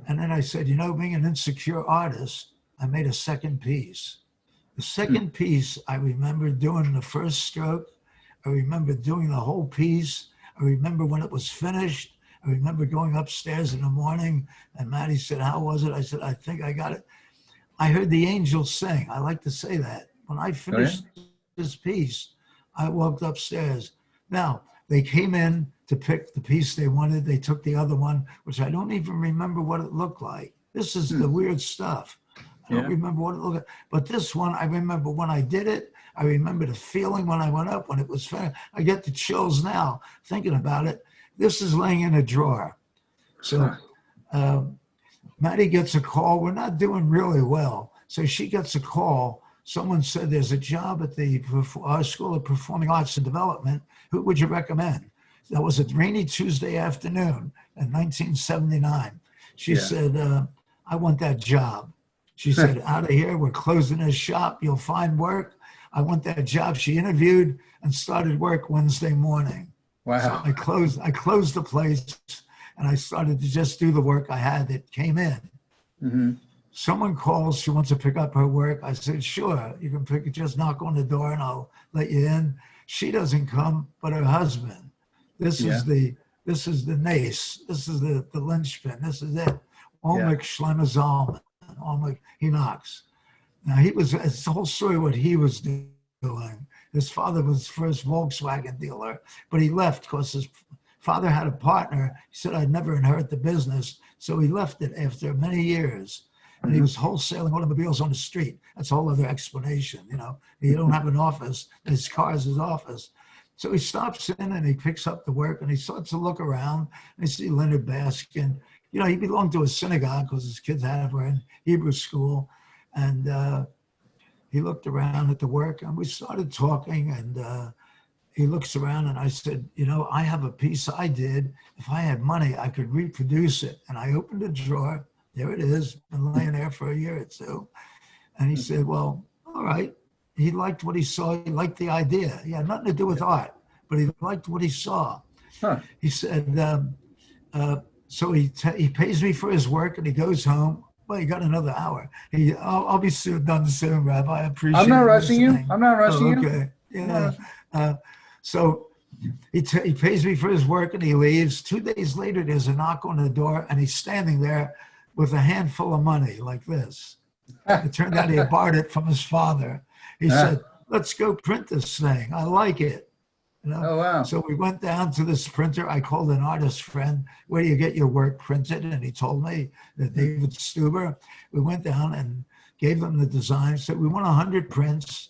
And then I said, being an insecure artist, I made a second piece. The second piece, I remember doing the first stroke. I remember doing the whole piece. I remember when it was finished. I remember going upstairs in the morning, and Maddie said, how was it? I said, I think I got it. I heard the angels sing. I like to say that. When I finished this piece, I walked upstairs. Now, they came in to pick the piece they wanted. They took the other one, which I don't even remember what it looked like. This is the weird stuff. I don't remember what it looked like. But this one, I remember when I did it. I remember the feeling when I went up, when it was finished. I get the chills now thinking about it. This is laying in a drawer. So Maddie gets a call. We're not doing really well. So she gets a call someone said there's a job at the School of Performing Arts and Development. Who would you recommend? That was a rainy Tuesday afternoon in 1979. She said, I want that job. She said, out of here, we're closing this shop. You'll find work. I want that job. She interviewed and started work Wednesday morning. Wow. So I closed the place and I started to just do the work I had that came in. Mm-hmm. Someone calls, she wants to pick up her work. I said, sure, you can just knock on the door and I'll let you in. She doesn't come, but her husband. This is the nace. This is the linchpin. This is it. Olmec Shlomo Zalman. Olmec, he knocks. Now it's the whole story what he was doing. His father was first Volkswagen dealer, but he left because his father had a partner. He said, I'd never inherit the business. So he left it after many years. And he was wholesaling automobiles on the street. That's a whole other explanation. He don't have an office. His car is his office. So he stops in and he picks up the work and he starts to look around and he see Leonard Baskin. He belonged to a synagogue because his kids were in Hebrew school. And he looked around at the work and we started talking and he looks around and I said, I have a piece I did. If I had money, I could reproduce it. And I opened a drawer. There it is, been laying there for a year or two. And he said, well, all right. He liked what he saw. He liked the idea. He had nothing to do with art, but he liked what he saw. Huh. He said, so he pays me for his work and he goes home. Well, you got another hour. I'll be done soon, Rabbi. I appreciate it. I'm not rushing you. I'm not rushing you. Okay. Yeah. So he pays me for his work and he leaves. 2 days later, there's a knock on the door and he's standing there with a handful of money like this. It turned out he had borrowed it from his father. He said, let's go print this thing. I like it. Oh, wow. So we went down to this printer. I called an artist friend, where do you get your work printed? And he told me that David Stuber. We went down and gave them the design. Said, we want 100 prints.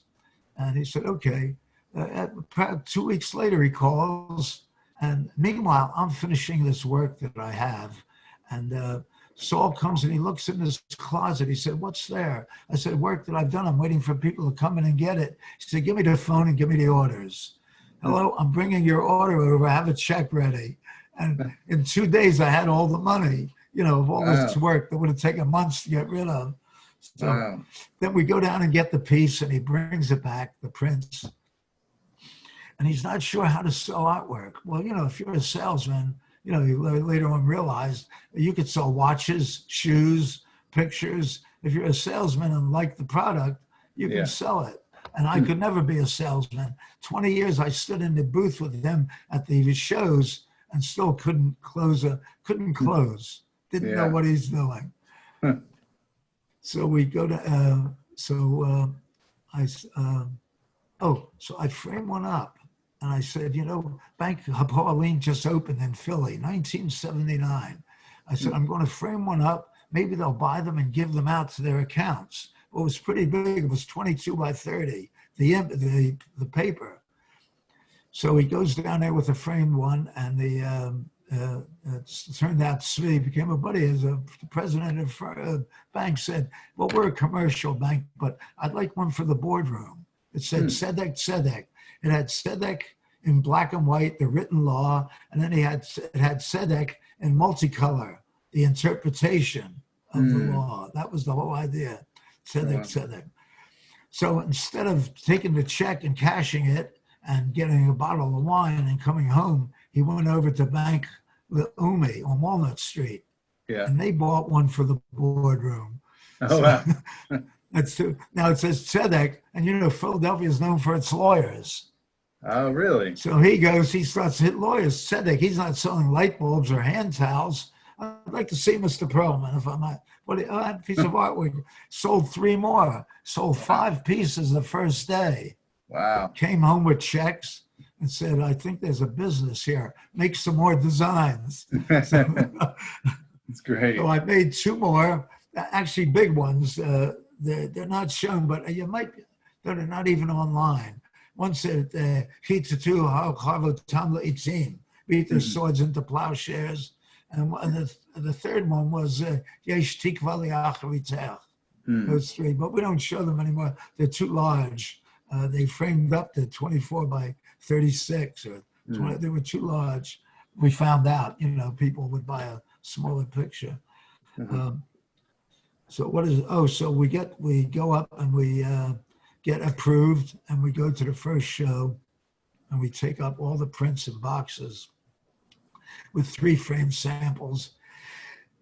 And he said, okay. 2 weeks later, he calls. And meanwhile, I'm finishing this work that I have. And Saul comes and he looks in his closet. He said, what's there? I said, work that I've done. I'm waiting for people to come in and get it. He said, give me the phone and give me the orders. Hello, I'm bringing your order over. I have a check ready. And in 2 days, I had all the money, of all this work that would have taken months to get rid of. So then we go down and get the piece and he brings it back, the prints. And he's not sure how to sell artwork. Well, if you're a salesman, you later on realized you could sell watches, shoes, pictures. If you're a salesman and like the product, you can sell it. And I could never be a salesman. 20 years I stood in the booth with him at the shows and still couldn't close. Didn't know what he's doing. So we go to, so I framed one up. And I said, Bank Pauline just opened in Philly, 1979. I said, I'm going to frame one up. Maybe they'll buy them and give them out to their accounts. Well, it was pretty big. It was 22 by 30, the paper. So he goes down there with a framed one, and it turned out Svi became a buddy. As the president of the bank said, well, we're a commercial bank, but I'd like one for the boardroom. It said Tzedek, Tzedek. It had Tzedek in black and white, the written law, and then it had Tzedek in multicolor, the interpretation of the law. That was the whole idea. Tzedek. So instead of taking the check and cashing it and getting a bottle of wine and coming home, he went over to Bank Leumi on Walnut Street. Yeah. And they bought one for the boardroom. Oh, wow. Now it says Tzedek, and Philadelphia is known for its lawyers. Oh, really? So he starts to hit lawyers. Tzedek, he's not selling light bulbs or hand towels. I'd like to see Mr. Perlman, if I might. That piece of artwork sold 3 more, sold 5 pieces the first day. Wow. Came home with checks and said, I think there's a business here. Make some more designs. It's great. So I made 2 more, actually big ones. They're not shown, but they're not even online. One said, beat their swords into plowshares. And the third one was Yesh Tikva Li'achritech. those three, but we don't show them anymore. They're too large. They framed up to 24 by 36 or 20. They were too large. We found out, people would buy a smaller picture. So what is, so we go up and we get approved, and we go to the first show, and we take up all the prints in boxes with 3 frame samples.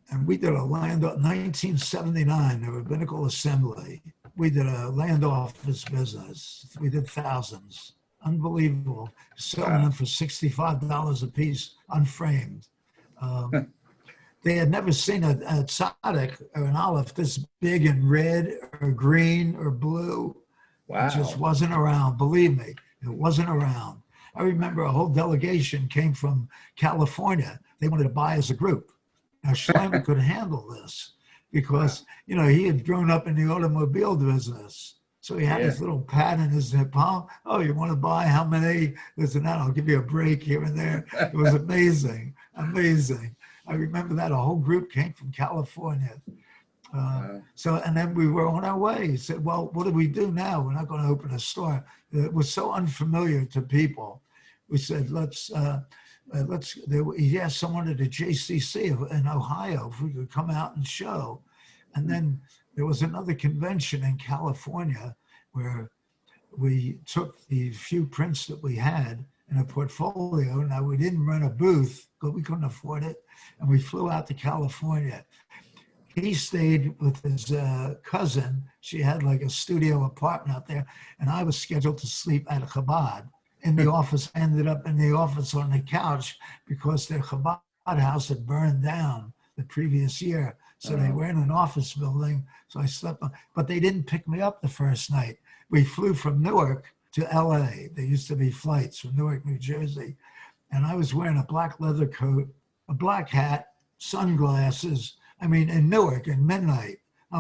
And we did a 1979, the Rabbinical Assembly. We did a land office business. We did thousands. Unbelievable. Selling them for $65 a piece, unframed. They had never seen a tzaddik or an olive this big and red or green or blue. Wow. It just wasn't around. Believe me, it wasn't around. I remember a whole delegation came from California. They wanted to buy as a group. Now, Schleimer could handle this because, he had grown up in the automobile business. So he had his little pad in his hip palm. Oh, you want to buy how many? This and that. I'll give you a break here and there. It was amazing, amazing. I remember that a whole group came from California. So, and then we were on our way. He said, well, what do we do now? We're not going to open a store. It was so unfamiliar to people. We said, he asked someone at the JCC in Ohio if we could come out and show. And then there was another convention in California where we took the few prints that we had in a portfolio. Now, we didn't rent a booth because we couldn't afford it. And we flew out to California. He stayed with his cousin. She had like a studio apartment out there. And I was scheduled to sleep at Chabad in the office. I ended up in the office on the couch because their Chabad house had burned down the previous year. So they were in an office building. So I slept on, but they didn't pick me up the first night. We flew from Newark to LA. There used to be flights from Newark, New Jersey. And I was wearing a black leather coat, a black hat, sunglasses. I mean, in Newark in midnight,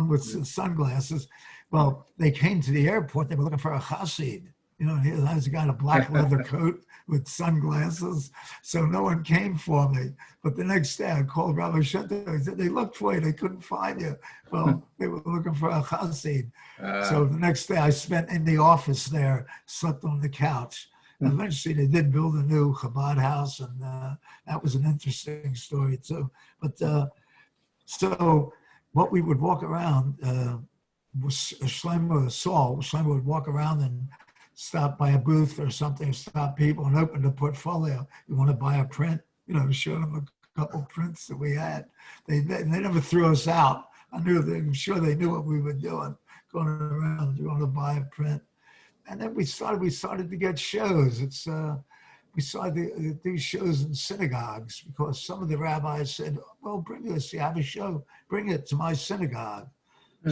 with sunglasses. Well, they came to the airport. They were looking for a chassid. I was a guy in a black leather coat with sunglasses. So no one came for me. But the next day I called Rabbi Shento. I said, they looked for you. They couldn't find you. Well, they were looking for a chassid. So the next day I spent in the office there, slept on the couch. Eventually they did build a new Chabad house, and that was an interesting story too. But so what we would walk around was Shleimer would walk around and stop by a booth or something, stop people and open the portfolio. You want to buy a print? Show them a couple prints that we had. They never threw us out. I'm sure they knew what we were doing, going around, you want to buy a print. And then we started to get shows. We started to do shows in synagogues because some of the rabbis said, well, bring this, you have a show, bring it to my synagogue.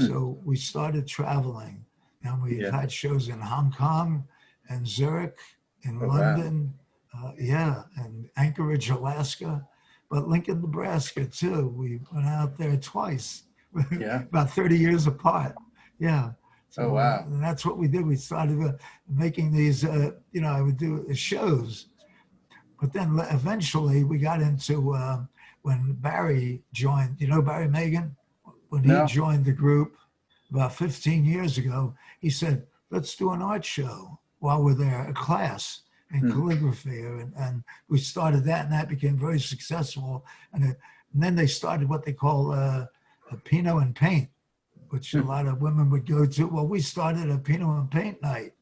So we started traveling, and we've had shows in Hong Kong and Zurich, in London, and Anchorage, Alaska, but Lincoln, Nebraska too. We went out there twice, about 30 years apart. Yeah. So, and that's what we did. We started making these, I would do shows. But then eventually we got into when Barry joined, Barry Megan? When he joined the group about 15 years ago, he said, let's do an art show while we're there, a class in calligraphy. And we started that, and that became very successful. And then they started what they call a Pinot and Paint, which a lot of women would go to. Well, we started a Pinot and Paint night,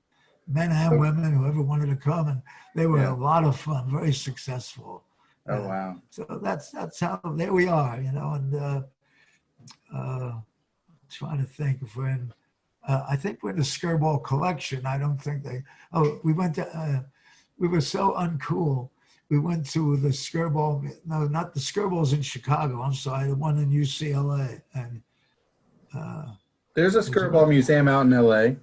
men and women, whoever wanted to come, and they were a lot of fun, very successful. Oh, wow. So that's how, there we are, and trying to think if we're in, I think we're in the Skirball collection. I don't think we went to, we were so uncool. We went to the Skirball, no, not the Skirball's in Chicago, I'm sorry, the one in UCLA. And there's a Skirball museum out in LA.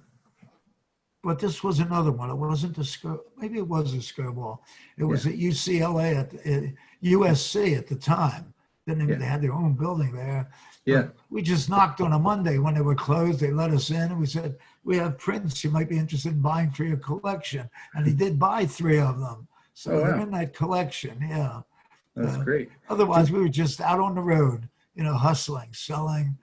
But this was another one. It wasn't the Skirball. Maybe it was a Skirball. It was at UCLA, at USC at the time. Then they had their own building there. Yeah. But we just knocked on a Monday when they were closed. They let us in, and we said, we have prints you might be interested in buying for your collection. And he did buy 3 of them. So they're in that collection, That's great. Otherwise, we were just out on the road, hustling, selling.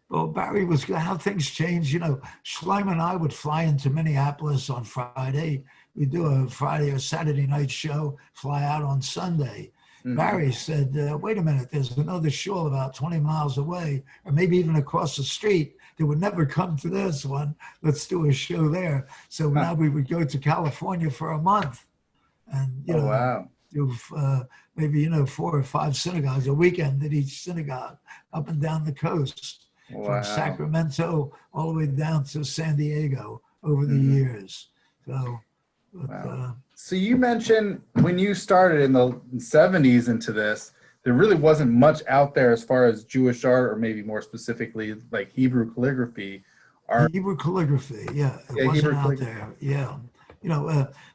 Well, Barry was how things changed. You know, Schleim and I would fly into Minneapolis on Friday. We do a Friday or Saturday night show, fly out on Sunday. Hmm. Barry said, wait a minute, there's another shul about 20 miles away, or maybe even across the street that would never come to this one. Let's do a show there. So Huh. now we would go to California for a month and, you Oh, know, wow. do maybe, 4 or 5 synagogues, a weekend at each synagogue up and down the coast from Wow. Sacramento all the way down to San Diego over the Hmm. years. So, but Wow. So you mentioned when you started in the 70s into this, there really wasn't much out there as far as Jewish art, or maybe more specifically like Hebrew calligraphy. Art. Hebrew calligraphy, yeah, it Yeah, wasn't Hebrew out calligraphy. there. Yeah,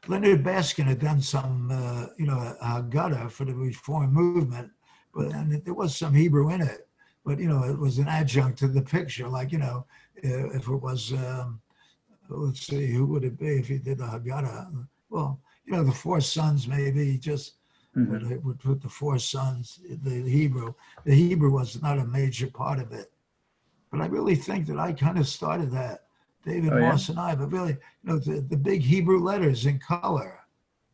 Leonard Baskin had done some, a Haggadah for the Reform movement, but and there was some Hebrew in it. But it was an adjunct to the picture. Like if it was, let's see, who would it be if he did the Haggadah? Well, the four sons maybe just Hmm. would put the four sons. The Hebrew, the Hebrew was not a major part of it. But I really think that I kind of started that, David Oh, yeah. Moss and I. But really, the big Hebrew letters in color.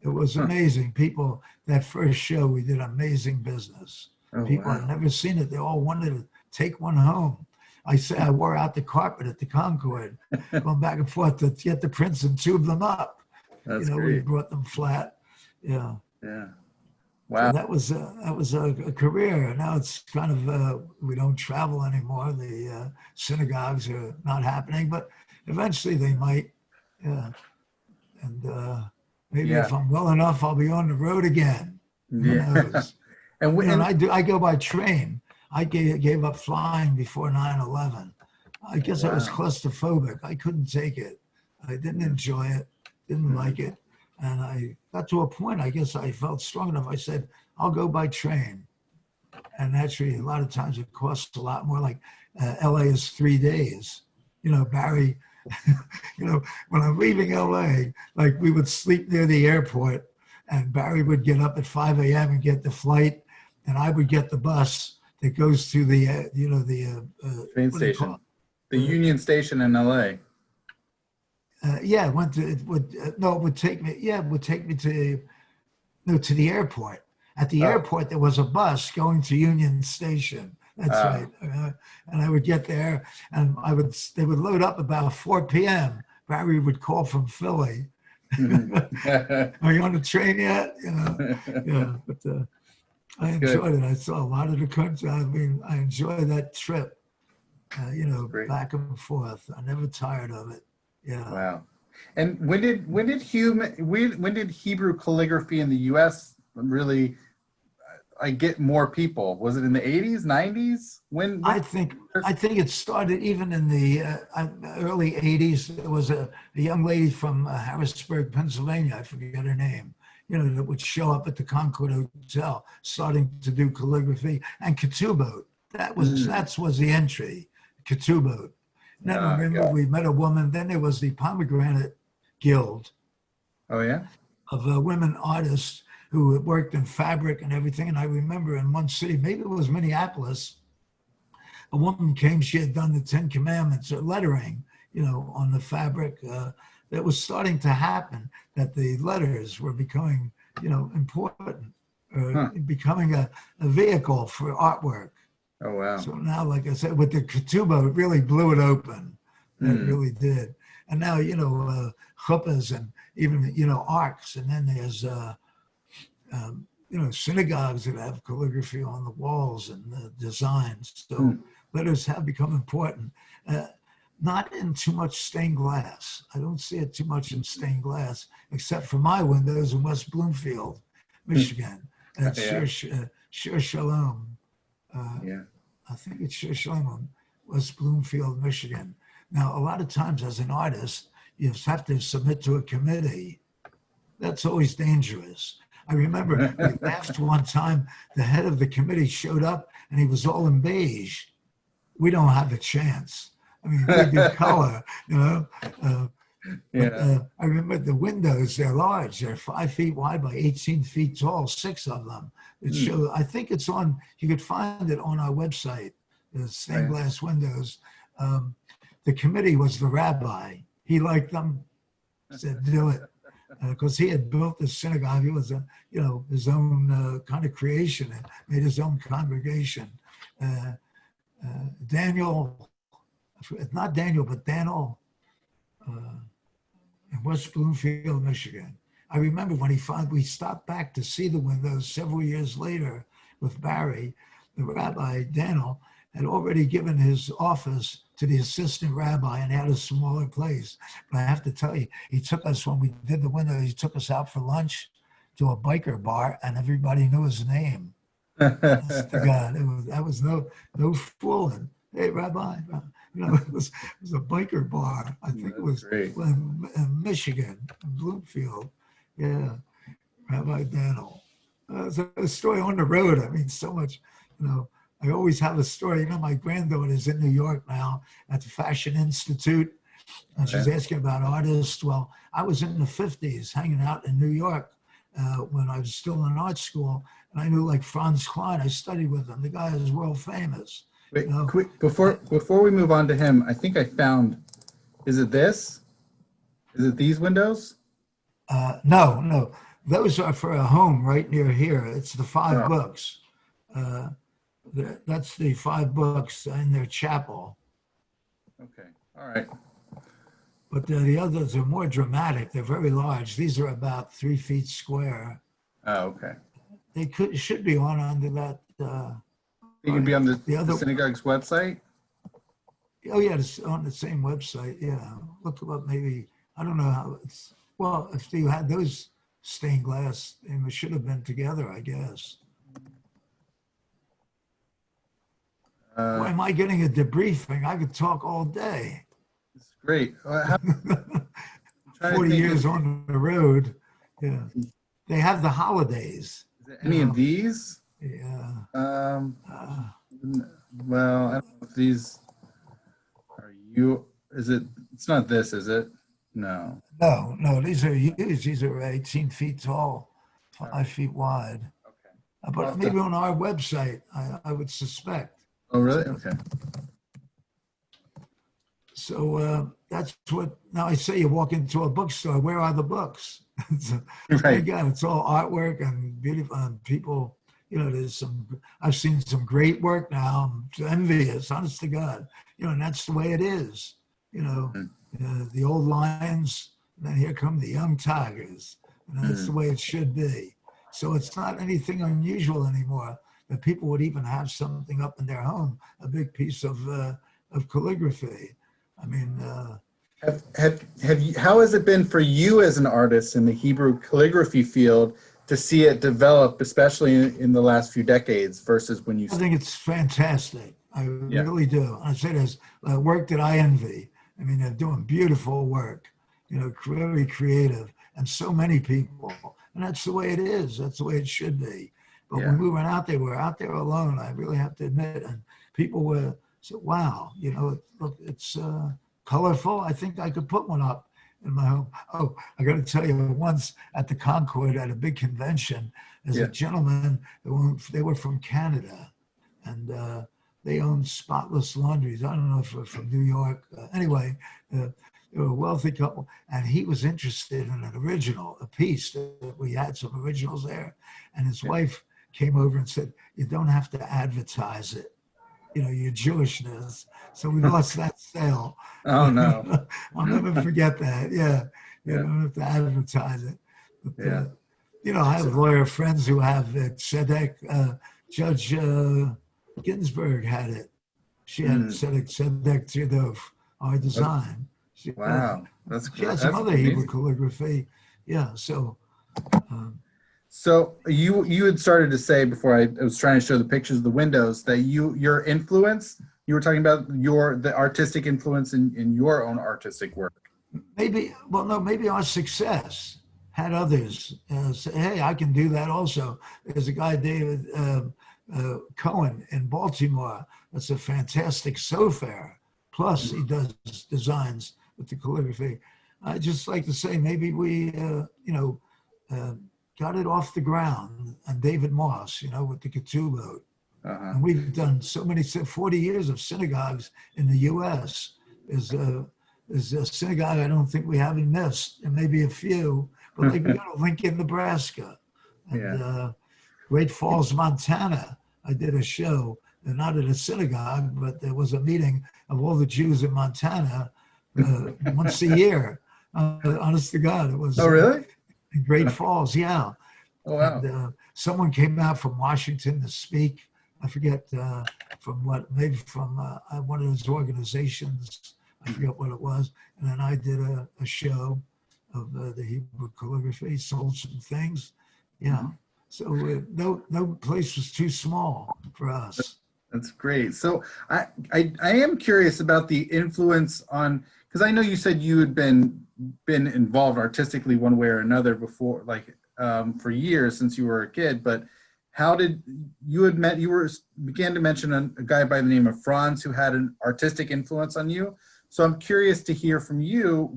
It was Huh. amazing. People, that first show, we did amazing business. Oh, People had wow. never seen it. They all wanted to take one home. I say I wore out the carpet at the Concord, going back and forth to get the prints and tube them up. That's We great. brought them flat. Yeah. Yeah. So Wow. that was a career. Now it's kind of we don't travel anymore. The synagogues are not happening, but eventually they might. Yeah, and maybe Yeah. if I'm well enough, I'll be on the road again. Who Yeah. knows? And And and I go by train. I gave up flying before 9/11. I guess I was wow. claustrophobic. I couldn't take it. I didn't Yeah. enjoy it. Didn't Mhm. like it. And I got to a point, I guess I felt strong enough. I said, I'll go by train. And actually, a lot of times it costs a lot more. Like LA is 3 days. Barry, when I'm leaving LA, like we would sleep near the airport, and Barry would get up at 5 a.m. and get the flight, and I would get the bus that goes to the, Train what do you call station. The it? Union Station in LA. Yeah, it went to, it would, no, it would take me, yeah, it would take me to, no, to the airport. At the Oh. airport, there was a bus going to Union Station. That's Oh. right. And I would get there, and they would load up about 4 p.m. Barry would call from Philly. Mhm. Are you on the train yet? Yeah. But I That's good. enjoyed it. I saw a lot of the country. I mean, I enjoyed that trip. That's great. Back and forth. I never tired of it. Yeah. Wow. And when did Hebrew calligraphy in the U.S. really I get more people? Was it in the 80s, 90s? When I think I think it started even in the early '80s. There was a young lady from Harrisburg, Pennsylvania. I forget her name. That would show up at the Concord Hotel, starting to do calligraphy and ketubot. Mm. That was the entry, ketubot. And then Oh, remember God. we met a woman. Then there was the Pomegranate Guild Oh, yeah. of women artists who had worked in fabric and everything. And I remember in one city, maybe it was Minneapolis, a woman came, she had done the Ten Commandments or lettering, on the fabric. That was starting to happen, that the letters were becoming, important, Huh. becoming a vehicle for artwork. Oh, wow. So now, like I said, with the Ketubah, it really blew it open. It Mm. really did. And now, chuppahs and even, arcs. And then there's, synagogues that have calligraphy on the walls and the designs. So Mm. letters have become important. Uh, Not in too much stained glass. I don't see it too much in stained glass, except for my windows in West Bloomfield, Michigan, at Yeah. Shir Shalom. Uh, Yeah. I think it's Shir Shalom, West Bloomfield, Michigan. Now, a lot of times as an artist, you have to submit to a committee. That's always dangerous. I remember we laughed one time. The head of the committee showed up and he was all in beige. We don't have a chance. I mean, we do color, uh, but Yeah. I remember the windows, they're large. They're 5 feet wide by 18 feet tall, 6 of them. It Mm. shows, I think it's on, you could find it on our website. the stained Right. glass windows. The committee was the rabbi. He liked them, said, do it. Because he had built the synagogue. He was his own kind of creation and made his own congregation. Daniel, not Daniel, but Daniel in West Bloomfield, Michigan. I remember when we stopped back to see the windows several years later with Barry, the rabbi, Daniel, had already given his office to the assistant rabbi and had a smaller place. But I have to tell you, he took us, when we did the window, he took us out for lunch to a biker bar and everybody knew his name. Honest to God, that was no fooling. Hey, Rabbi, it was a biker bar. I think it was in Michigan, in Bloomfield. Yeah, Rabbi Daniel. It's a story on the road. I mean, so much, I always have a story. My granddaughter's in New York now at the Fashion Institute, and she's asking about artists. Well, I was in the 50s hanging out in New York when I was still in art school, and I knew like Franz Klein. I studied with him. The guy is world famous. Wait, quick, before we move on to him, I think I found, is it this? Is it these windows? No. Those are for a home right near here. It's the 5 books. That's the 5 books in their chapel. Okay, all right. But the others are more dramatic. They're very large. These are about 3 feet square. Oh, okay. They should be on under that. You can be on the synagogue's website? Oh, yeah, it's on the same website. Yeah. Look up maybe, I don't know how it's, well, if you had those stained glass, they should have been together, I guess. Why am I getting a debriefing? I could talk all day. It's great. 40 years on the road. Yeah. They have the holidays. Is there any of these? Yeah. Well, I don't know if these are you. It's not this, is it? No. No, these are huge. These are 18 feet tall, 5 feet wide. Okay. But maybe on our website, I would suspect. Oh, really? Okay. So that's what, now I say you walk into a bookstore, where are the books? Right. Again, it's all artwork and beautiful, and people, I've seen some great work now. I'm envious, honest to God, and that's the way it is. The old lions, and then here come the young tigers, and that's the way it should be. So it's not anything unusual anymore that people would even have something up in their home, a big piece of calligraphy. I mean, have you? How has it been for you as an artist in the Hebrew calligraphy field to see it develop, especially in the last few decades, versus when you? I think it's fantastic. I really do. I say there's work that I envy. I mean, they're doing beautiful work, very creative, and so many people. And that's the way it is. That's the way it should be. But when we went out there, we were out there alone, I really have to admit. And people were said, wow, look, it's colorful. I think I could put one up in my home. Oh, I got to tell you, once at the Concord at a big convention, there's a gentleman, they were from Canada, and they owned Spotless Laundries. I don't know if they're from New York. Anyway, they were a wealthy couple, and he was interested in an original, a piece that we had some originals there. And his wife came over and said, you don't have to advertise it, your Jewishness. So we lost that sale. Oh, no. I'll never forget that. You don't have to advertise it. But, I have lawyer friends who have Tzedek, Judge Ginsburg had it. She had Tzedek Tzidov, our design. Wow, that's she had some other Hebrew calligraphy. Yeah, so. So you had started to say before I was trying to show the pictures of the windows that your influence, you were talking about the artistic influence in your own artistic work. Maybe our success had others say, hey, I can do that also. There's a guy, David Cohen in Baltimore, that's a fantastic sofer. Plus he does designs with the calligraphy. I just like to say maybe we, got it off the ground. And David Moss, with the Ketubot. And we've done so many, 40 years of synagogues in the U.S. Is a synagogue I don't think we haven't missed. There may be a few, but like we got to Lincoln, Nebraska, and Great Falls, Montana. I did a show, not at a synagogue, but there was a meeting of all the Jews in Montana once a year. Honest to God, it was. Oh, really? In Great Falls, yeah. Oh, wow. And someone came out from Washington to speak. I forget from what, maybe from one of those organizations. I forget what it was. And then I did a show of the Hebrew calligraphy, sold some things. Yeah. So no place was too small for us. That's great. So I am curious about the influence on, because I know you said you had been involved artistically one way or another before, like for years since you were a kid. But how did you began to mention a guy by the name of Franz who had an artistic influence on you. So I'm curious to hear from you,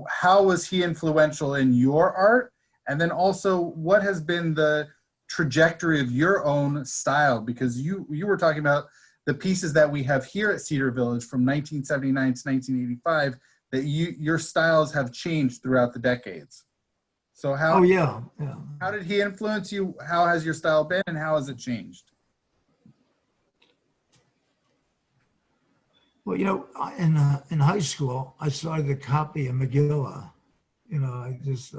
how was he influential in your art? And then also, what has been the trajectory of your own style? Because you were talking about the pieces that we have here at Cedar Village from 1979 to 1985, that your styles have changed throughout the decades. So how did he influence you? How has your style been, and how has it changed? Well, in high school, I started to copy a Megillah. I just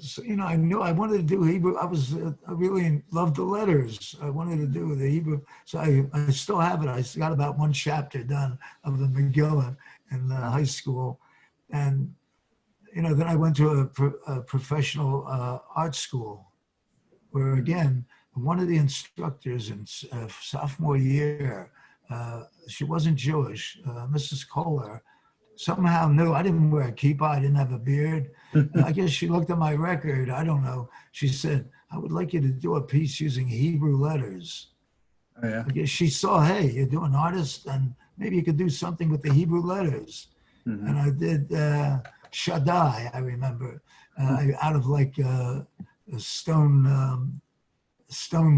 so, I knew I wanted to do Hebrew. I really loved the letters. I wanted to do the Hebrew. So I still have it. I got about one chapter done of the Megillah in high school. And, then I went to a professional art school where, again, one of the instructors in sophomore year, she wasn't Jewish, Mrs. Kohler, somehow knew I didn't wear a kippah, I didn't have a beard. I guess she looked at my record, I don't know. She said, I would like you to do a piece using Hebrew letters. Oh, yeah. I guess she saw, hey, you're doing artist, and maybe you could do something with the Hebrew letters. Mm-hmm. And I did Shaddai, I remember, out of like stone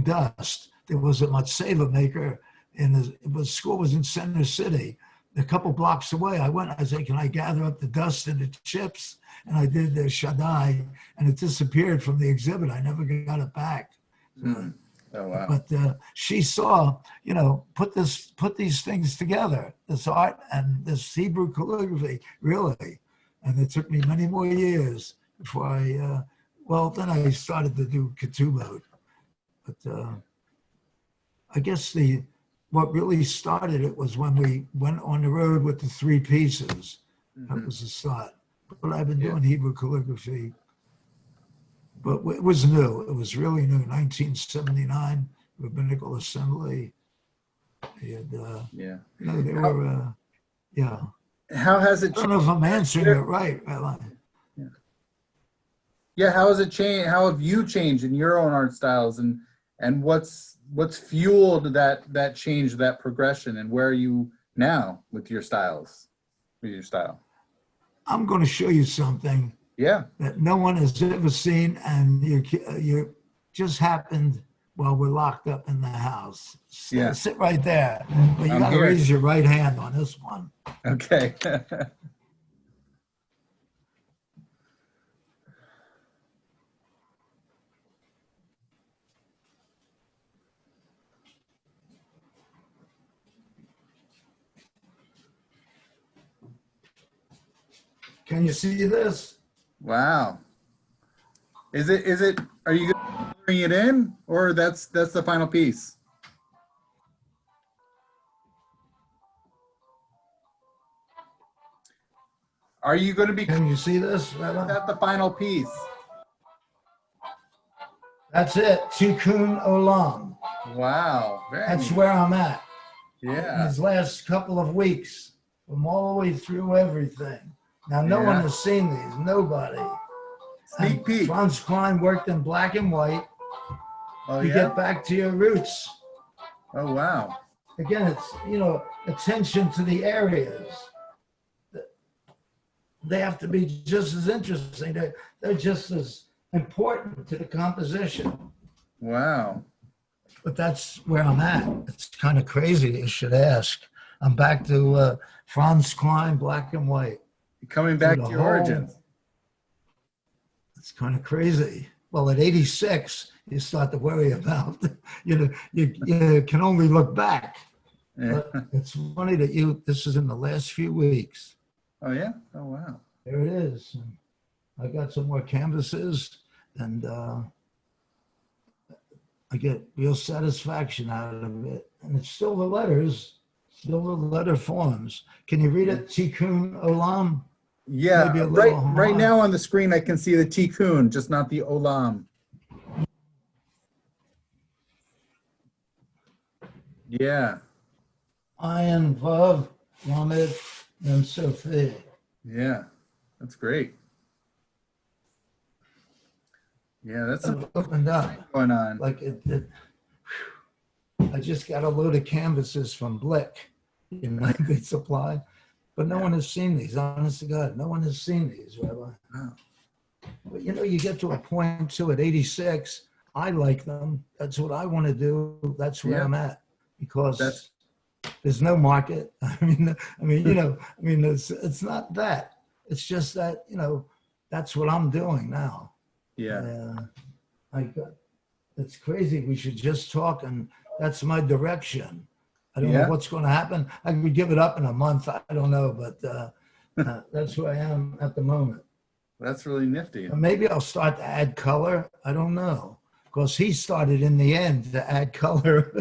dust. There was a matzeva maker, and the school was in Center City. A couple blocks away, I said, can I gather up the dust and the chips? And I did the Shaddai, and it disappeared from the exhibit. I never got it back. Oh, wow. But she saw, put these things together, this art and this Hebrew calligraphy, really. And it took me many more years before then I started to do ketubot. But I guess what really started it was when we went on the road with the 3 pieces. Mm-hmm. That was the start. But I've been doing Hebrew calligraphy. But it was new. It was really new. 1979, Rabbinical Assembly. And, they were, How has it changed? I don't know if I'm answering it right. Yeah, how has it changed? How have you changed in your own art styles, and what's fueled that change, that progression, and where are you now with your styles, with your style? I'm going to show you something that no one has ever seen, and you just happened while we're locked up in the house. Sit right there, but you got to raise your right hand on this one. Okay. Can you see this? Wow. Is it, are you going to bring it in, or that's the final piece? Are you going to be? Can you see this? Is that the final piece? That's it. Tikkun Olam. Wow. That's where I'm at. Yeah. These last couple of weeks, from all the way through everything. Now, no one has seen these. Nobody. Sneak peek. Franz Klein worked in black and white. Oh, you get back to your roots. Oh, wow. Again, it's, attention to the areas. They have to be just as interesting. They're just as important to the composition. Wow. But that's where I'm at. It's kind of crazy. You should ask. I'm back to Franz Klein, black and white. Coming Through back the to your whole- origins. It's kind of crazy. Well, at 86, you start to worry about, you can only look back. Yeah. But it's funny that this is in the last few weeks. Oh, yeah? Oh, wow. There it is. And I got some more canvases, and I get real satisfaction out of it. And it's still the letters, still the letter forms. Can you read it? Tikkun Olam? Yeah, Maybe a little right hard. now on the screen, I can see the tikkun, just not the olam. Yeah, Ayin, Vav, Lamed, and Sophie. yeah, that's great. Yeah, that's It opened up. going on. Like I just got a load of canvases from Blick, United Supply, but no one has seen these. Honest to God, no one has seen these, Rabbi. Wow. But you get to a point too at 86. I like them. That's what I want to do. That's where Yeah. I'm at because That's- there's no market. It's not that. It's just that that's what I'm doing now. Yeah, It's crazy. We should just talk, and that's my direction. I don't Yeah. know what's going to happen. I could give it up in a month. I don't know, but that's where I am at the moment. that's really nifty. Maybe I'll start to add color. I don't know, because he started in the end to add color.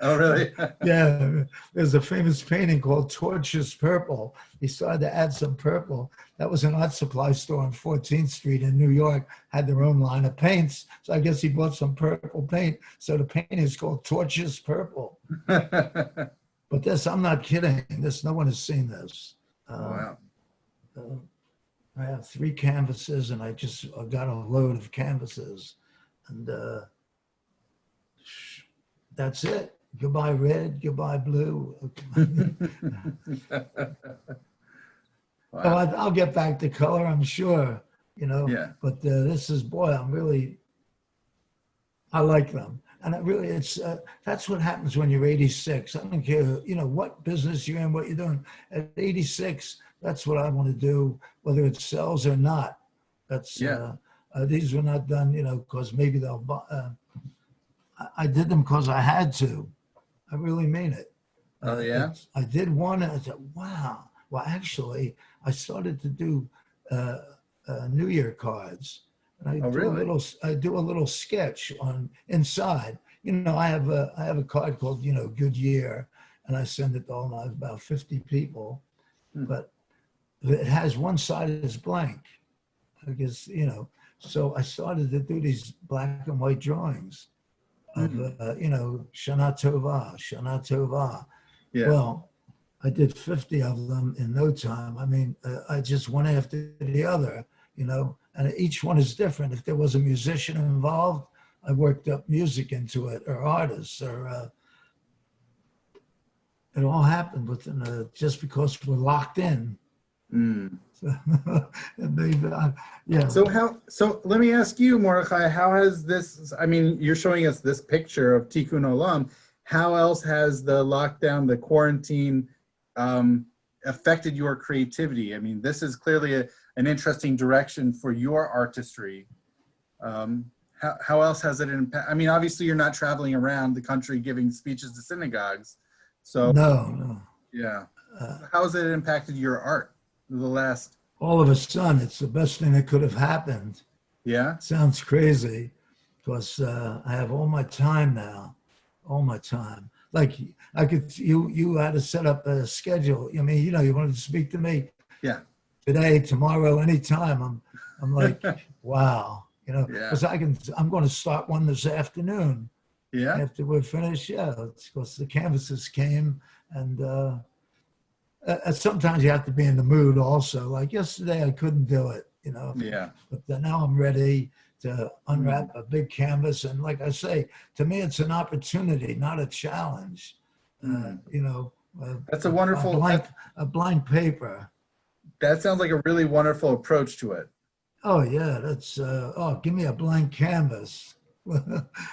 Oh, really? Yeah, there's a famous painting called Torches Purple. He started to add some purple. That was an art supply store on 14th Street in New York, had their own line of paints. So I guess he bought some purple paint. So the painting is called Torches Purple. But this, I'm not kidding. No one has seen this. Wow. I have 3 canvases, and I got a load of canvases. And that's it. Goodbye red, goodbye blue. Wow. Oh, I'll get back to color, I'm sure, Yeah. But this is, boy, I like them. And that's what happens when you're 86. I don't care, what business you're in, what you're doing. At 86, that's what I want to do, whether it sells or not. That's, Yeah. These were not done, because maybe they'll buy. I did them because I had to. I really mean it. Oh, yeah? I did one, and I said, wow. Well, actually, I started to do New Year cards. And I do a little sketch on inside. I have a card called, Good Year, and I send it to about 50 people. But it has one side is blank. I guess, so I started to do these black and white drawings of, Shana Tova, Shana Tova. Yeah. Well, I did 50 of them in no time. I mean, I just one after the other, and each one is different. If there was a musician involved, I worked up music into it, or artists, or it all happened within just because we're locked in. Yeah. So let me ask you, Mordechai, how has this, you're showing us this picture of Tikkun Olam. How else has the lockdown, the quarantine, affected your creativity? This is clearly an interesting direction for your artistry. How else has it impacted? Obviously you're not traveling around the country giving speeches to synagogues. So No. Yeah. How has it impacted your art? All of a sudden, it's the best thing that could have happened. Yeah. Sounds crazy, because I have all my time now, all my time. Like you had to set up a schedule. You wanted to speak to me. Yeah. Today, tomorrow, anytime. I'm like, wow, because I'm going to start one this afternoon. Yeah. After we're finished, yeah, because the canvases came, and sometimes you have to be in the mood also. Like yesterday, I couldn't do it, Yeah. But now I'm ready to unwrap a big canvas. And like I say, to me, it's an opportunity, not a challenge. That's a wonderful, a blank paper. that sounds like a really wonderful approach to it. Oh yeah, that's give me a blank canvas.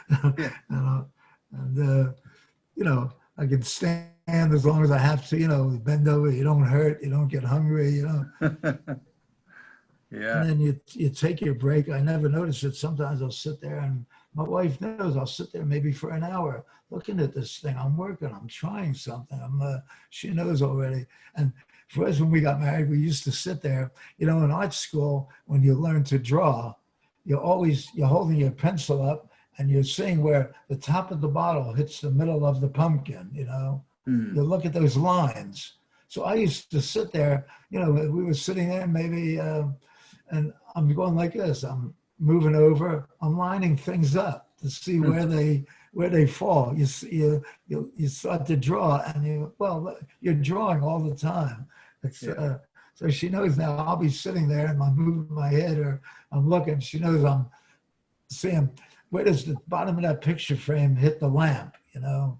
Yeah. And you know, I can stand as long as I have to. You know, bend over. You don't hurt. You don't get hungry. You know. And Yeah. then you take your break. I never notice it. Sometimes I'll sit there, and my wife knows I'll sit there maybe for an hour looking at this thing. I'm working. I'm trying something. She knows already. And for us, when we got married, we used to sit there. You know, in art school, when you learn to draw, you're holding your pencil up and you're seeing where the top of the bottle hits the middle of the pumpkin. You know, you look at those lines. So I used to sit there. You know, we were sitting there maybe. And I'm going like this. I'm moving over. I'm lining things up to see where they fall. You start to draw, and you're drawing all the time. So she knows now. I'll be sitting there, and I'm moving my head, or I'm looking. She knows I'm seeing where does the bottom of that picture frame hit the lamp. You know,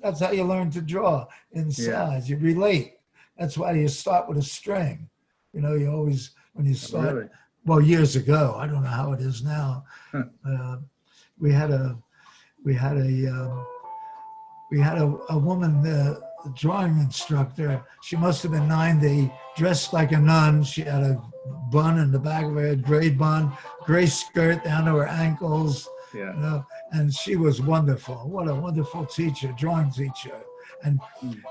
that's how you learn to draw in size. You relate. That's why you start with a string. You know, you always, when you start, Really? well, years ago, I don't know how it is now. We had a woman, a drawing instructor. She must have been 90, dressed like a nun. She had a bun in the back of her head, gray bun, gray skirt down to her ankles. Yeah. You know, and she was wonderful. What a wonderful teacher, drawing teacher. And,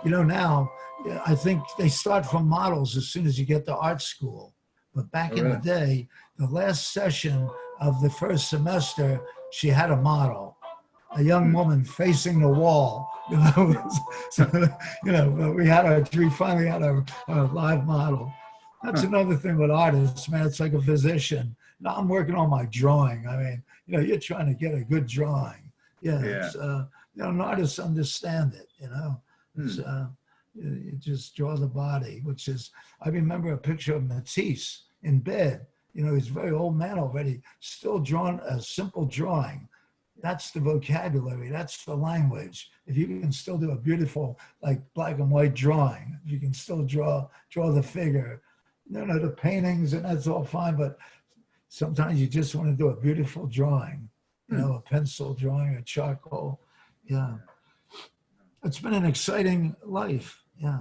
you know, now I think they start from models as soon as you get to art school. But back in the day, the last session of the first semester, she had a model, a young woman facing the wall. You know, so, you know, we finally had a live model. That's another thing with artists, man. It's like a physician. Now I'm working on my drawing. I mean, you know, you're trying to get a good drawing. Yeah. It's, you know, artists understand it, you know. It's, you just draw the body, which is, I remember a picture of Matisse in bed. You know, he's a very old man already, still drawing a simple drawing. That's the vocabulary, that's the language. If you can still do a beautiful, like black and white drawing, if you can still draw the figure, you know, the paintings, and that's all fine, but sometimes you just want to do a beautiful drawing, you know, a pencil drawing, a charcoal. Yeah. It's been an exciting life. Yeah.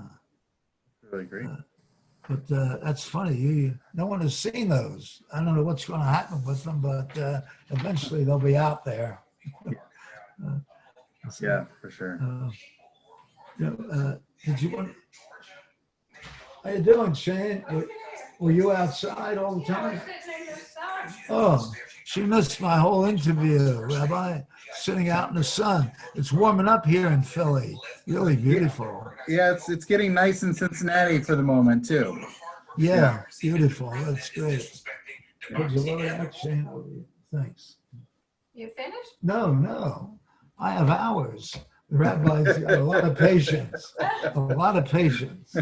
Really great. But that's funny. No one has seen those. I don't know what's going to happen with them, but eventually they'll be out there. Yeah, for sure. Did you want? How you doing, Shane? Were you outside all the time? Oh, she missed my whole interview, Rabbi. Sitting out in the sun. It's warming up here in Philly. Really beautiful. Yeah, it's getting nice in Cincinnati for the moment too. Yeah. Beautiful. That's great. Could you lower that, Shane? Thanks. You finished? No. I have hours. The rabbi's got a lot of patience. A lot of patience.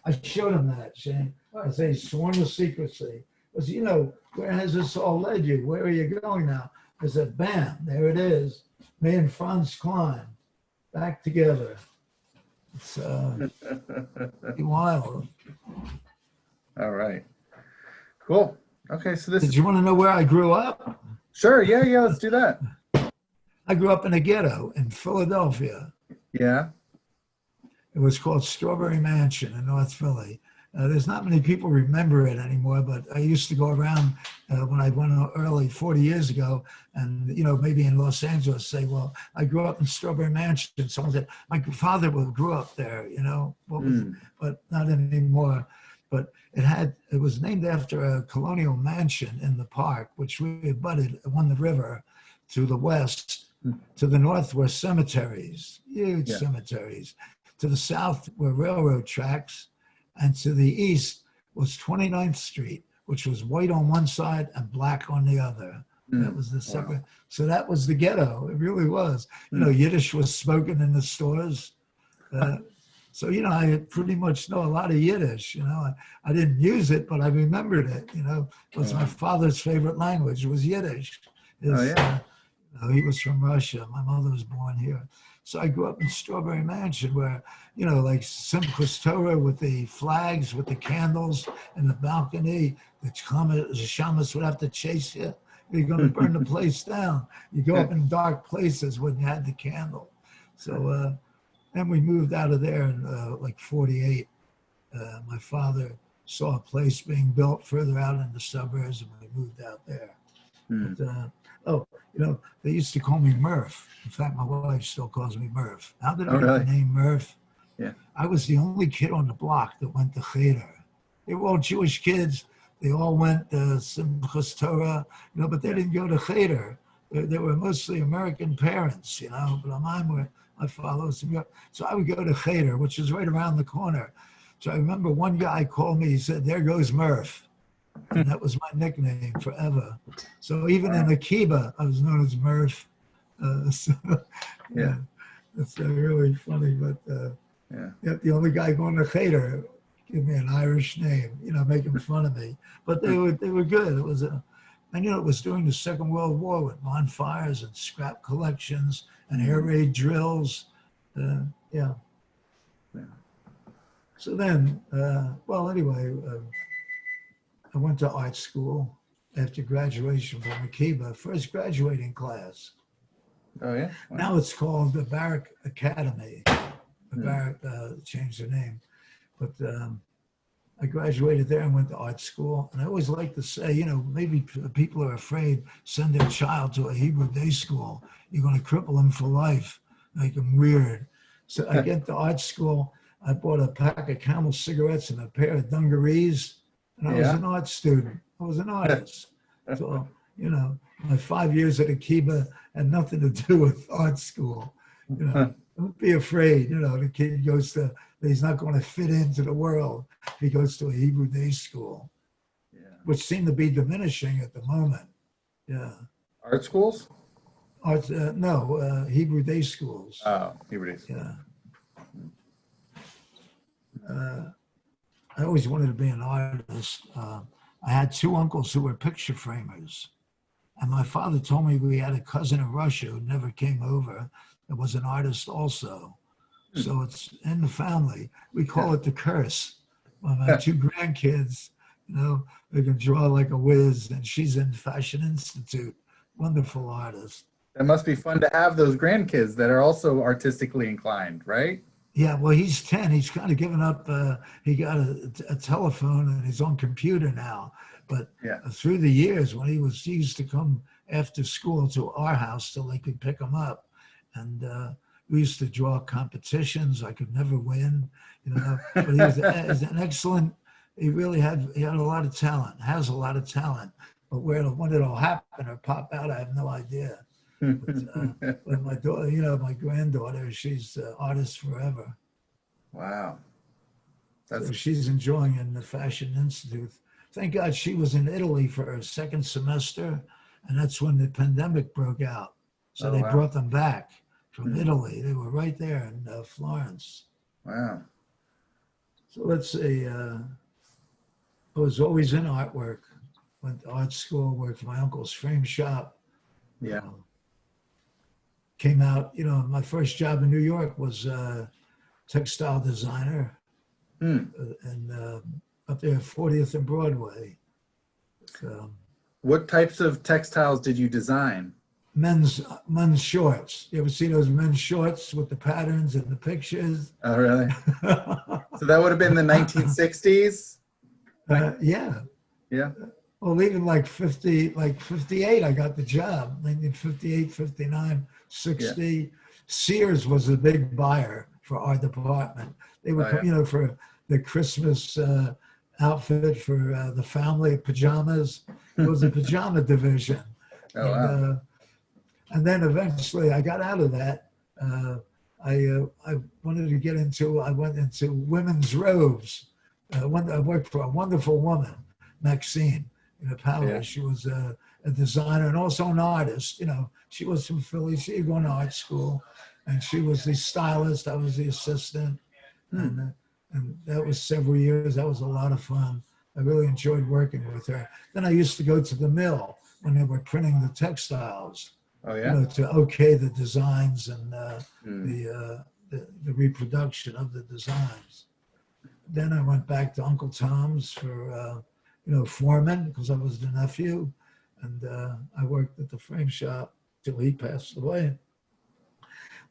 I showed him that, Shane. I say, sworn to secrecy. Because, you know, where has this all led you? Where are you going now? I said, bam, there it is. Me and Franz Klein back together. It's wild. All right. Cool. Okay, so this Did you want to know where I grew up? Sure, yeah, let's do that. I grew up in a ghetto in Philadelphia. Yeah. It was called Strawberry Mansion in North Philly. There's not many people remember it anymore, but I used to go around when I went early 40 years ago, and, you know, maybe in Los Angeles, say, well, I grew up in Strawberry Mansion. Someone said, my father grew up there, you know, but not anymore. But it was named after a colonial mansion in the park, which we abutted on the river to the west. To the north were cemeteries, huge cemeteries. To the south were railroad tracks. And to the east was 29th Street, which was white on one side and black on the other. That was the separate. Wow. So that was the ghetto. It really was. You know, Yiddish was spoken in the stores. So, you know, I pretty much know a lot of Yiddish. You know, I didn't use it, but I remembered it. You know, it was my father's favorite language was Yiddish. You know, he was from Russia. My mother was born here. So I grew up in Strawberry Mansion where, you know, like Simchas Torah with the flags, with the candles in the balcony, the shamas would have to chase you. They're going to burn the place down. You go up in dark places when you had the candle. So then we moved out of there in like 48. My father saw a place being built further out in the suburbs, and we moved out there. Hmm. But, they used to call me Murph. In fact, my wife still calls me Murph. How did I Oh, get really? the name Murph? Yeah. I was the only kid on the block that went to Cheder. They were all Jewish kids. They all went to Simchas Torah, but they didn't go to Cheder. They were mostly American parents, but my father was from Europe. So I would go to Cheder, which is right around the corner. So I remember one guy called me, he said, "There goes Murph." And that was my nickname forever. So even in Akiba, I was known as Murph. So, Yeah. That's really funny. But the only guy going to Cheder give me an Irish name, making fun of me. But they were good. It was it was during the Second World War with bonfires and scrap collections and air raid drills. Yeah. So then, anyway, I went to art school after graduation from Akiba, first graduating class. Oh, yeah? Wow. Now it's called the Barak Academy. The Barak changed the name. But I graduated there and went to art school. And I always like to say, maybe people are afraid, send their child to a Hebrew day school. You're going to cripple them for life, make them weird. So I get to art school. I bought a pack of Camel cigarettes and a pair of dungarees. And I was an art student. I was an artist. So, my 5 years at Akiba had nothing to do with art school. Don't be afraid. The kid he's not going to fit into the world if he goes to a Hebrew day school, which seemed to be diminishing at the moment. Yeah. Art schools? No, Hebrew day schools. Oh, Hebrew day schools. Yeah. I always wanted to be an artist. I had two uncles who were picture framers. And my father told me we had a cousin in Russia who never came over that was an artist also. So it's in the family. We call it the curse. My two grandkids, they can draw like a whiz, and she's in Fashion Institute. Wonderful artist. It must be fun to have those grandkids that are also artistically inclined, right? Yeah, well, he's 10. He's kind of given up. He got a telephone and his own computer now. But through the years, when he used to come after school to our house so they could pick him up. And we used to draw competitions. I could never win, But he was an excellent. He really had a lot of talent. Has a lot of talent. But when it'll happen or pop out, I have no idea. But my daughter, my granddaughter, she's artist forever. Wow. So she's enjoying in the Fashion Institute. Thank God she was in Italy for her second semester, and that's when the pandemic broke out. So they brought them back from Italy. They were right there in Florence. Wow. So let's see. I was always in artwork. Went to art school, worked for my uncle's frame shop. Yeah. Came out, my first job in New York was textile designer, and up there at 40th and Broadway. What types of textiles did you design? Men's shorts. You ever see those men's shorts with the patterns and the pictures? Oh, really? So that would have been the 1960s? Yeah. Yeah. Well, even like 58, I got the job. 1958, 59, 60. Yeah. Sears was a big buyer for our department. They were, for the Christmas outfit for the family pajamas. It was a pajama division. And then eventually I got out of that. I wanted to get into, I went into women's robes. I worked for a wonderful woman, Maxine, in Paris. Yeah. She was a designer and also an artist. She was from Philly. She had gone to art school, and she was the stylist. I was the assistant. And that was several years. That was a lot of fun. I really enjoyed working with her. Then I used to go to the mill when they were printing the textiles. Oh, yeah. To okay the designs and the reproduction of the designs. Then I went back to Uncle Tom's for foreman, because I was the nephew. And I worked at the frame shop till he passed away.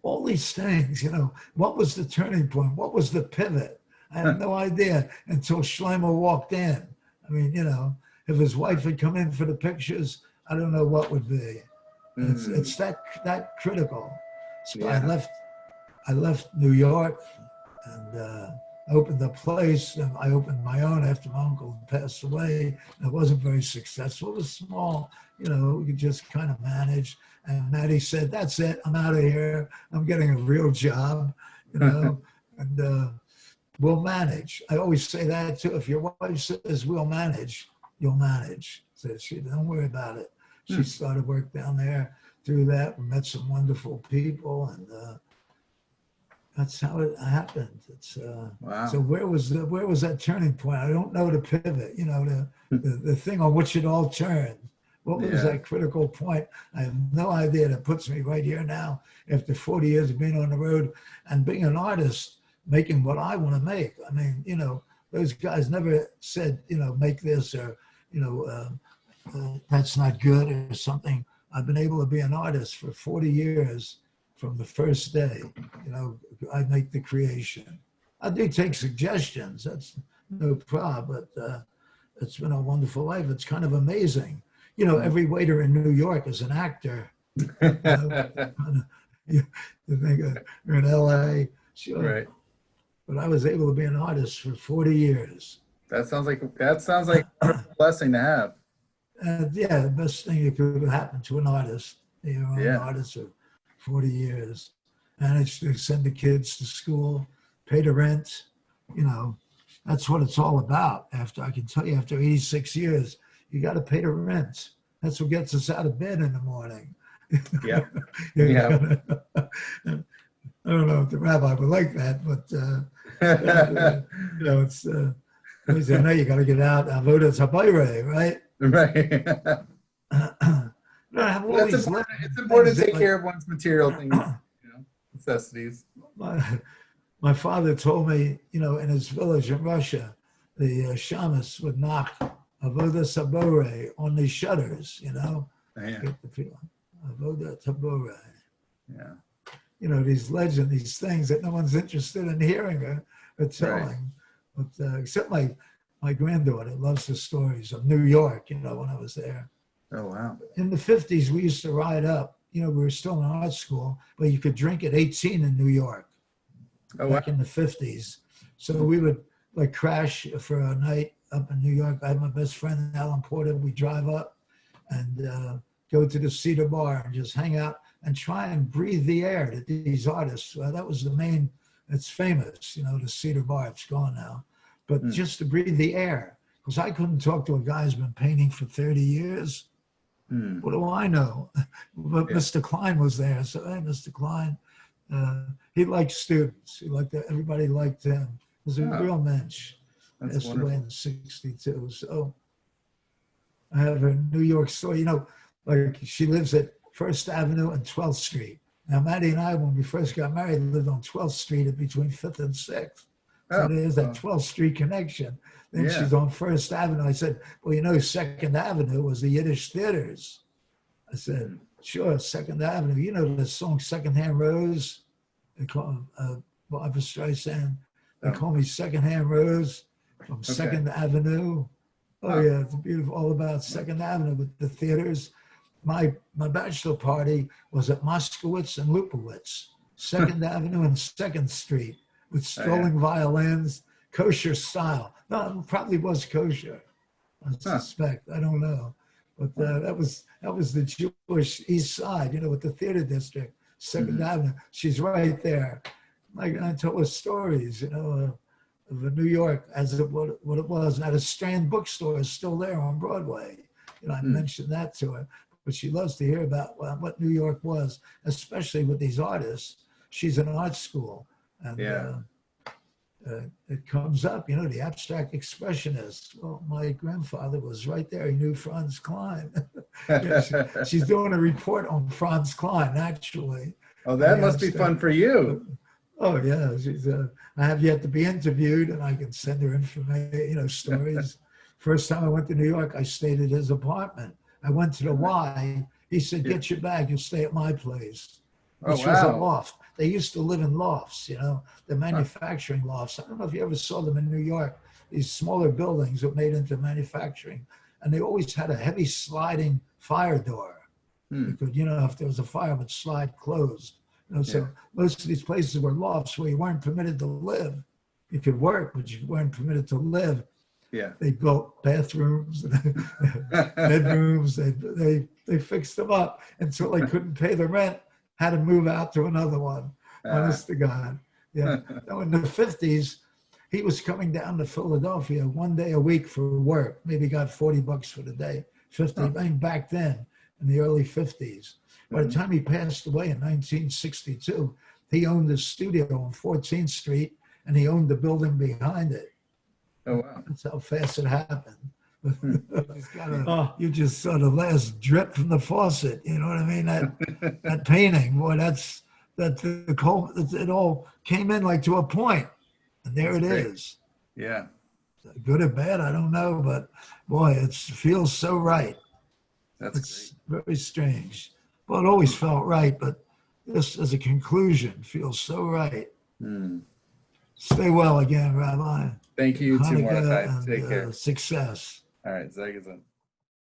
All these things, what was the turning point? What was the pivot? I have no idea until Schleimer walked in. I mean, if his wife had come in for the pictures, I don't know what would be. It's that critical. So Yeah. I left New York and opened a place. And I opened my own after my uncle passed away. It wasn't very successful. It was small, we could just kind of manage. And Maddie said, "That's it. I'm out of here. I'm getting a real job, and we'll manage." I always say that too. If your wife says we'll manage, you'll manage. So don't worry about it. She started work down there. Through that, we met some wonderful people, and that's how it happened. It's Wow. So where was that turning point? I don't know the pivot. The thing on which it all turned. What was that critical point? I have no idea. That puts me right here now after 40 years of being on the road and being an artist, making what I want to make. I mean, those guys never said, make this or, that's not good or something. I've been able to be an artist for 40 years from the first day. I make the creation. I do take suggestions. That's no problem, but it's been a wonderful life. It's kind of amazing. Every waiter in New York is an actor. You think you're in LA, sure. Right. But I was able to be an artist for 40 years. That sounds like a blessing to have. The best thing that could happen to an artist. You're an artist for 40 years. Managed to send the kids to school, pay the rent. That's what it's all about. I can tell you, after 86 years, you got to pay the rent. That's what gets us out of bed in the morning. Yeah. Yeah. I don't know if the rabbi would like that, but it's. I know you got to get out. Avodah Zabayre, right? Right. It's important to take care of one's material things, necessities. My father told me, in his village in Russia, the shamans would knock Avodah Sabore on the shutters, Yeah. Get the people. Avodah Tabore. Yeah. These legends, these things that no one's interested in hearing or telling. Right. But except my granddaughter loves the stories of New York, when I was there. Oh, wow. In the 50s, we used to ride up. We were still in art school, but you could drink at 18 in New York back in the 50s. So we would crash for a night up in New York. I had my best friend, Alan Porter. We drive up and go to the Cedar Bar and just hang out and try and breathe the air that these artists, that was the main, it's famous, the Cedar Bar, it's gone now. But just to breathe the air, because I couldn't talk to a guy who's been painting for 30 years. What do I know? But Mr. Klein was there. So, hey, Mr. Klein, he liked students. Everybody liked him. He was a real mensch. Passed away in 62. So I have a New York story. She lives at First Avenue and 12th Street. Now, Maddie and I, when we first got married, lived on 12th Street between 5th and 6th. So there's that 12th Street connection. Then she's on First Avenue. I said, well, 2nd Avenue was the Yiddish theaters. I said, sure, 2nd Avenue. You know the song Secondhand Rose? They call him Barbra Streisand. They call me Secondhand Rose from 2nd Avenue. Oh, yeah, it's beautiful. All about 2nd Avenue with the theaters. My bachelor party was at Moskowitz and Lupowitz, 2nd Avenue and 2nd Street, with strolling violins, kosher style. No, it probably was kosher, I suspect. I don't know. But that was the Jewish East Side, with the theater district, 2nd Avenue. She's right there. I told her stories, of New York as what it was. Now, the Strand bookstore is still there on Broadway. I mentioned that to her. But she loves to hear about what New York was, especially with these artists. She's in art school. And it comes up, the abstract expressionists. Well, my grandfather was right there. He knew Franz Klein. She's doing a report on Franz Klein, actually. Oh, that must be fun for you. Oh, yeah. I have yet to be interviewed, and I can send her information, stories. First time I went to New York, I stayed at his apartment. I went to the Y. He said, Yeah. get your bag, you'll stay at my place, Oh, which was a wow. loft. They used to live in lofts, you know, the manufacturing lofts. I don't know if you ever saw them in New York, these smaller buildings were made into manufacturing. And they always had a heavy sliding fire door. Hmm. You could, you know, if there was a fire, it would slide closed. You know, so Yeah. most of these places were lofts where you weren't permitted to live. You could work, but you weren't permitted to live. Yeah. They built bathrooms, bedrooms. They fixed them up until they couldn't pay the rent. Had to move out to another one. Honest to God, yeah. Now in the 50s, he was coming down to Philadelphia 1 day a week for work. Maybe got $40 for the day. 50. I mean, back then in the early 50s. By the time he passed away in 1962, he owned a studio on 14th Street and he owned the building behind it. Oh, wow. That's how fast it happened. You just saw the last drip from the faucet. You know what I mean? That painting, boy, it all came in like to a point, and there it is. Yeah. Good or bad, I don't know, but boy, it feels so right. That's very strange. Well, it always felt right, but this as a conclusion feels so right. great. Stay well again, Rabbi. Thank you too, Hanukkah Mordechai. and Take care. success. All right. Zach is in.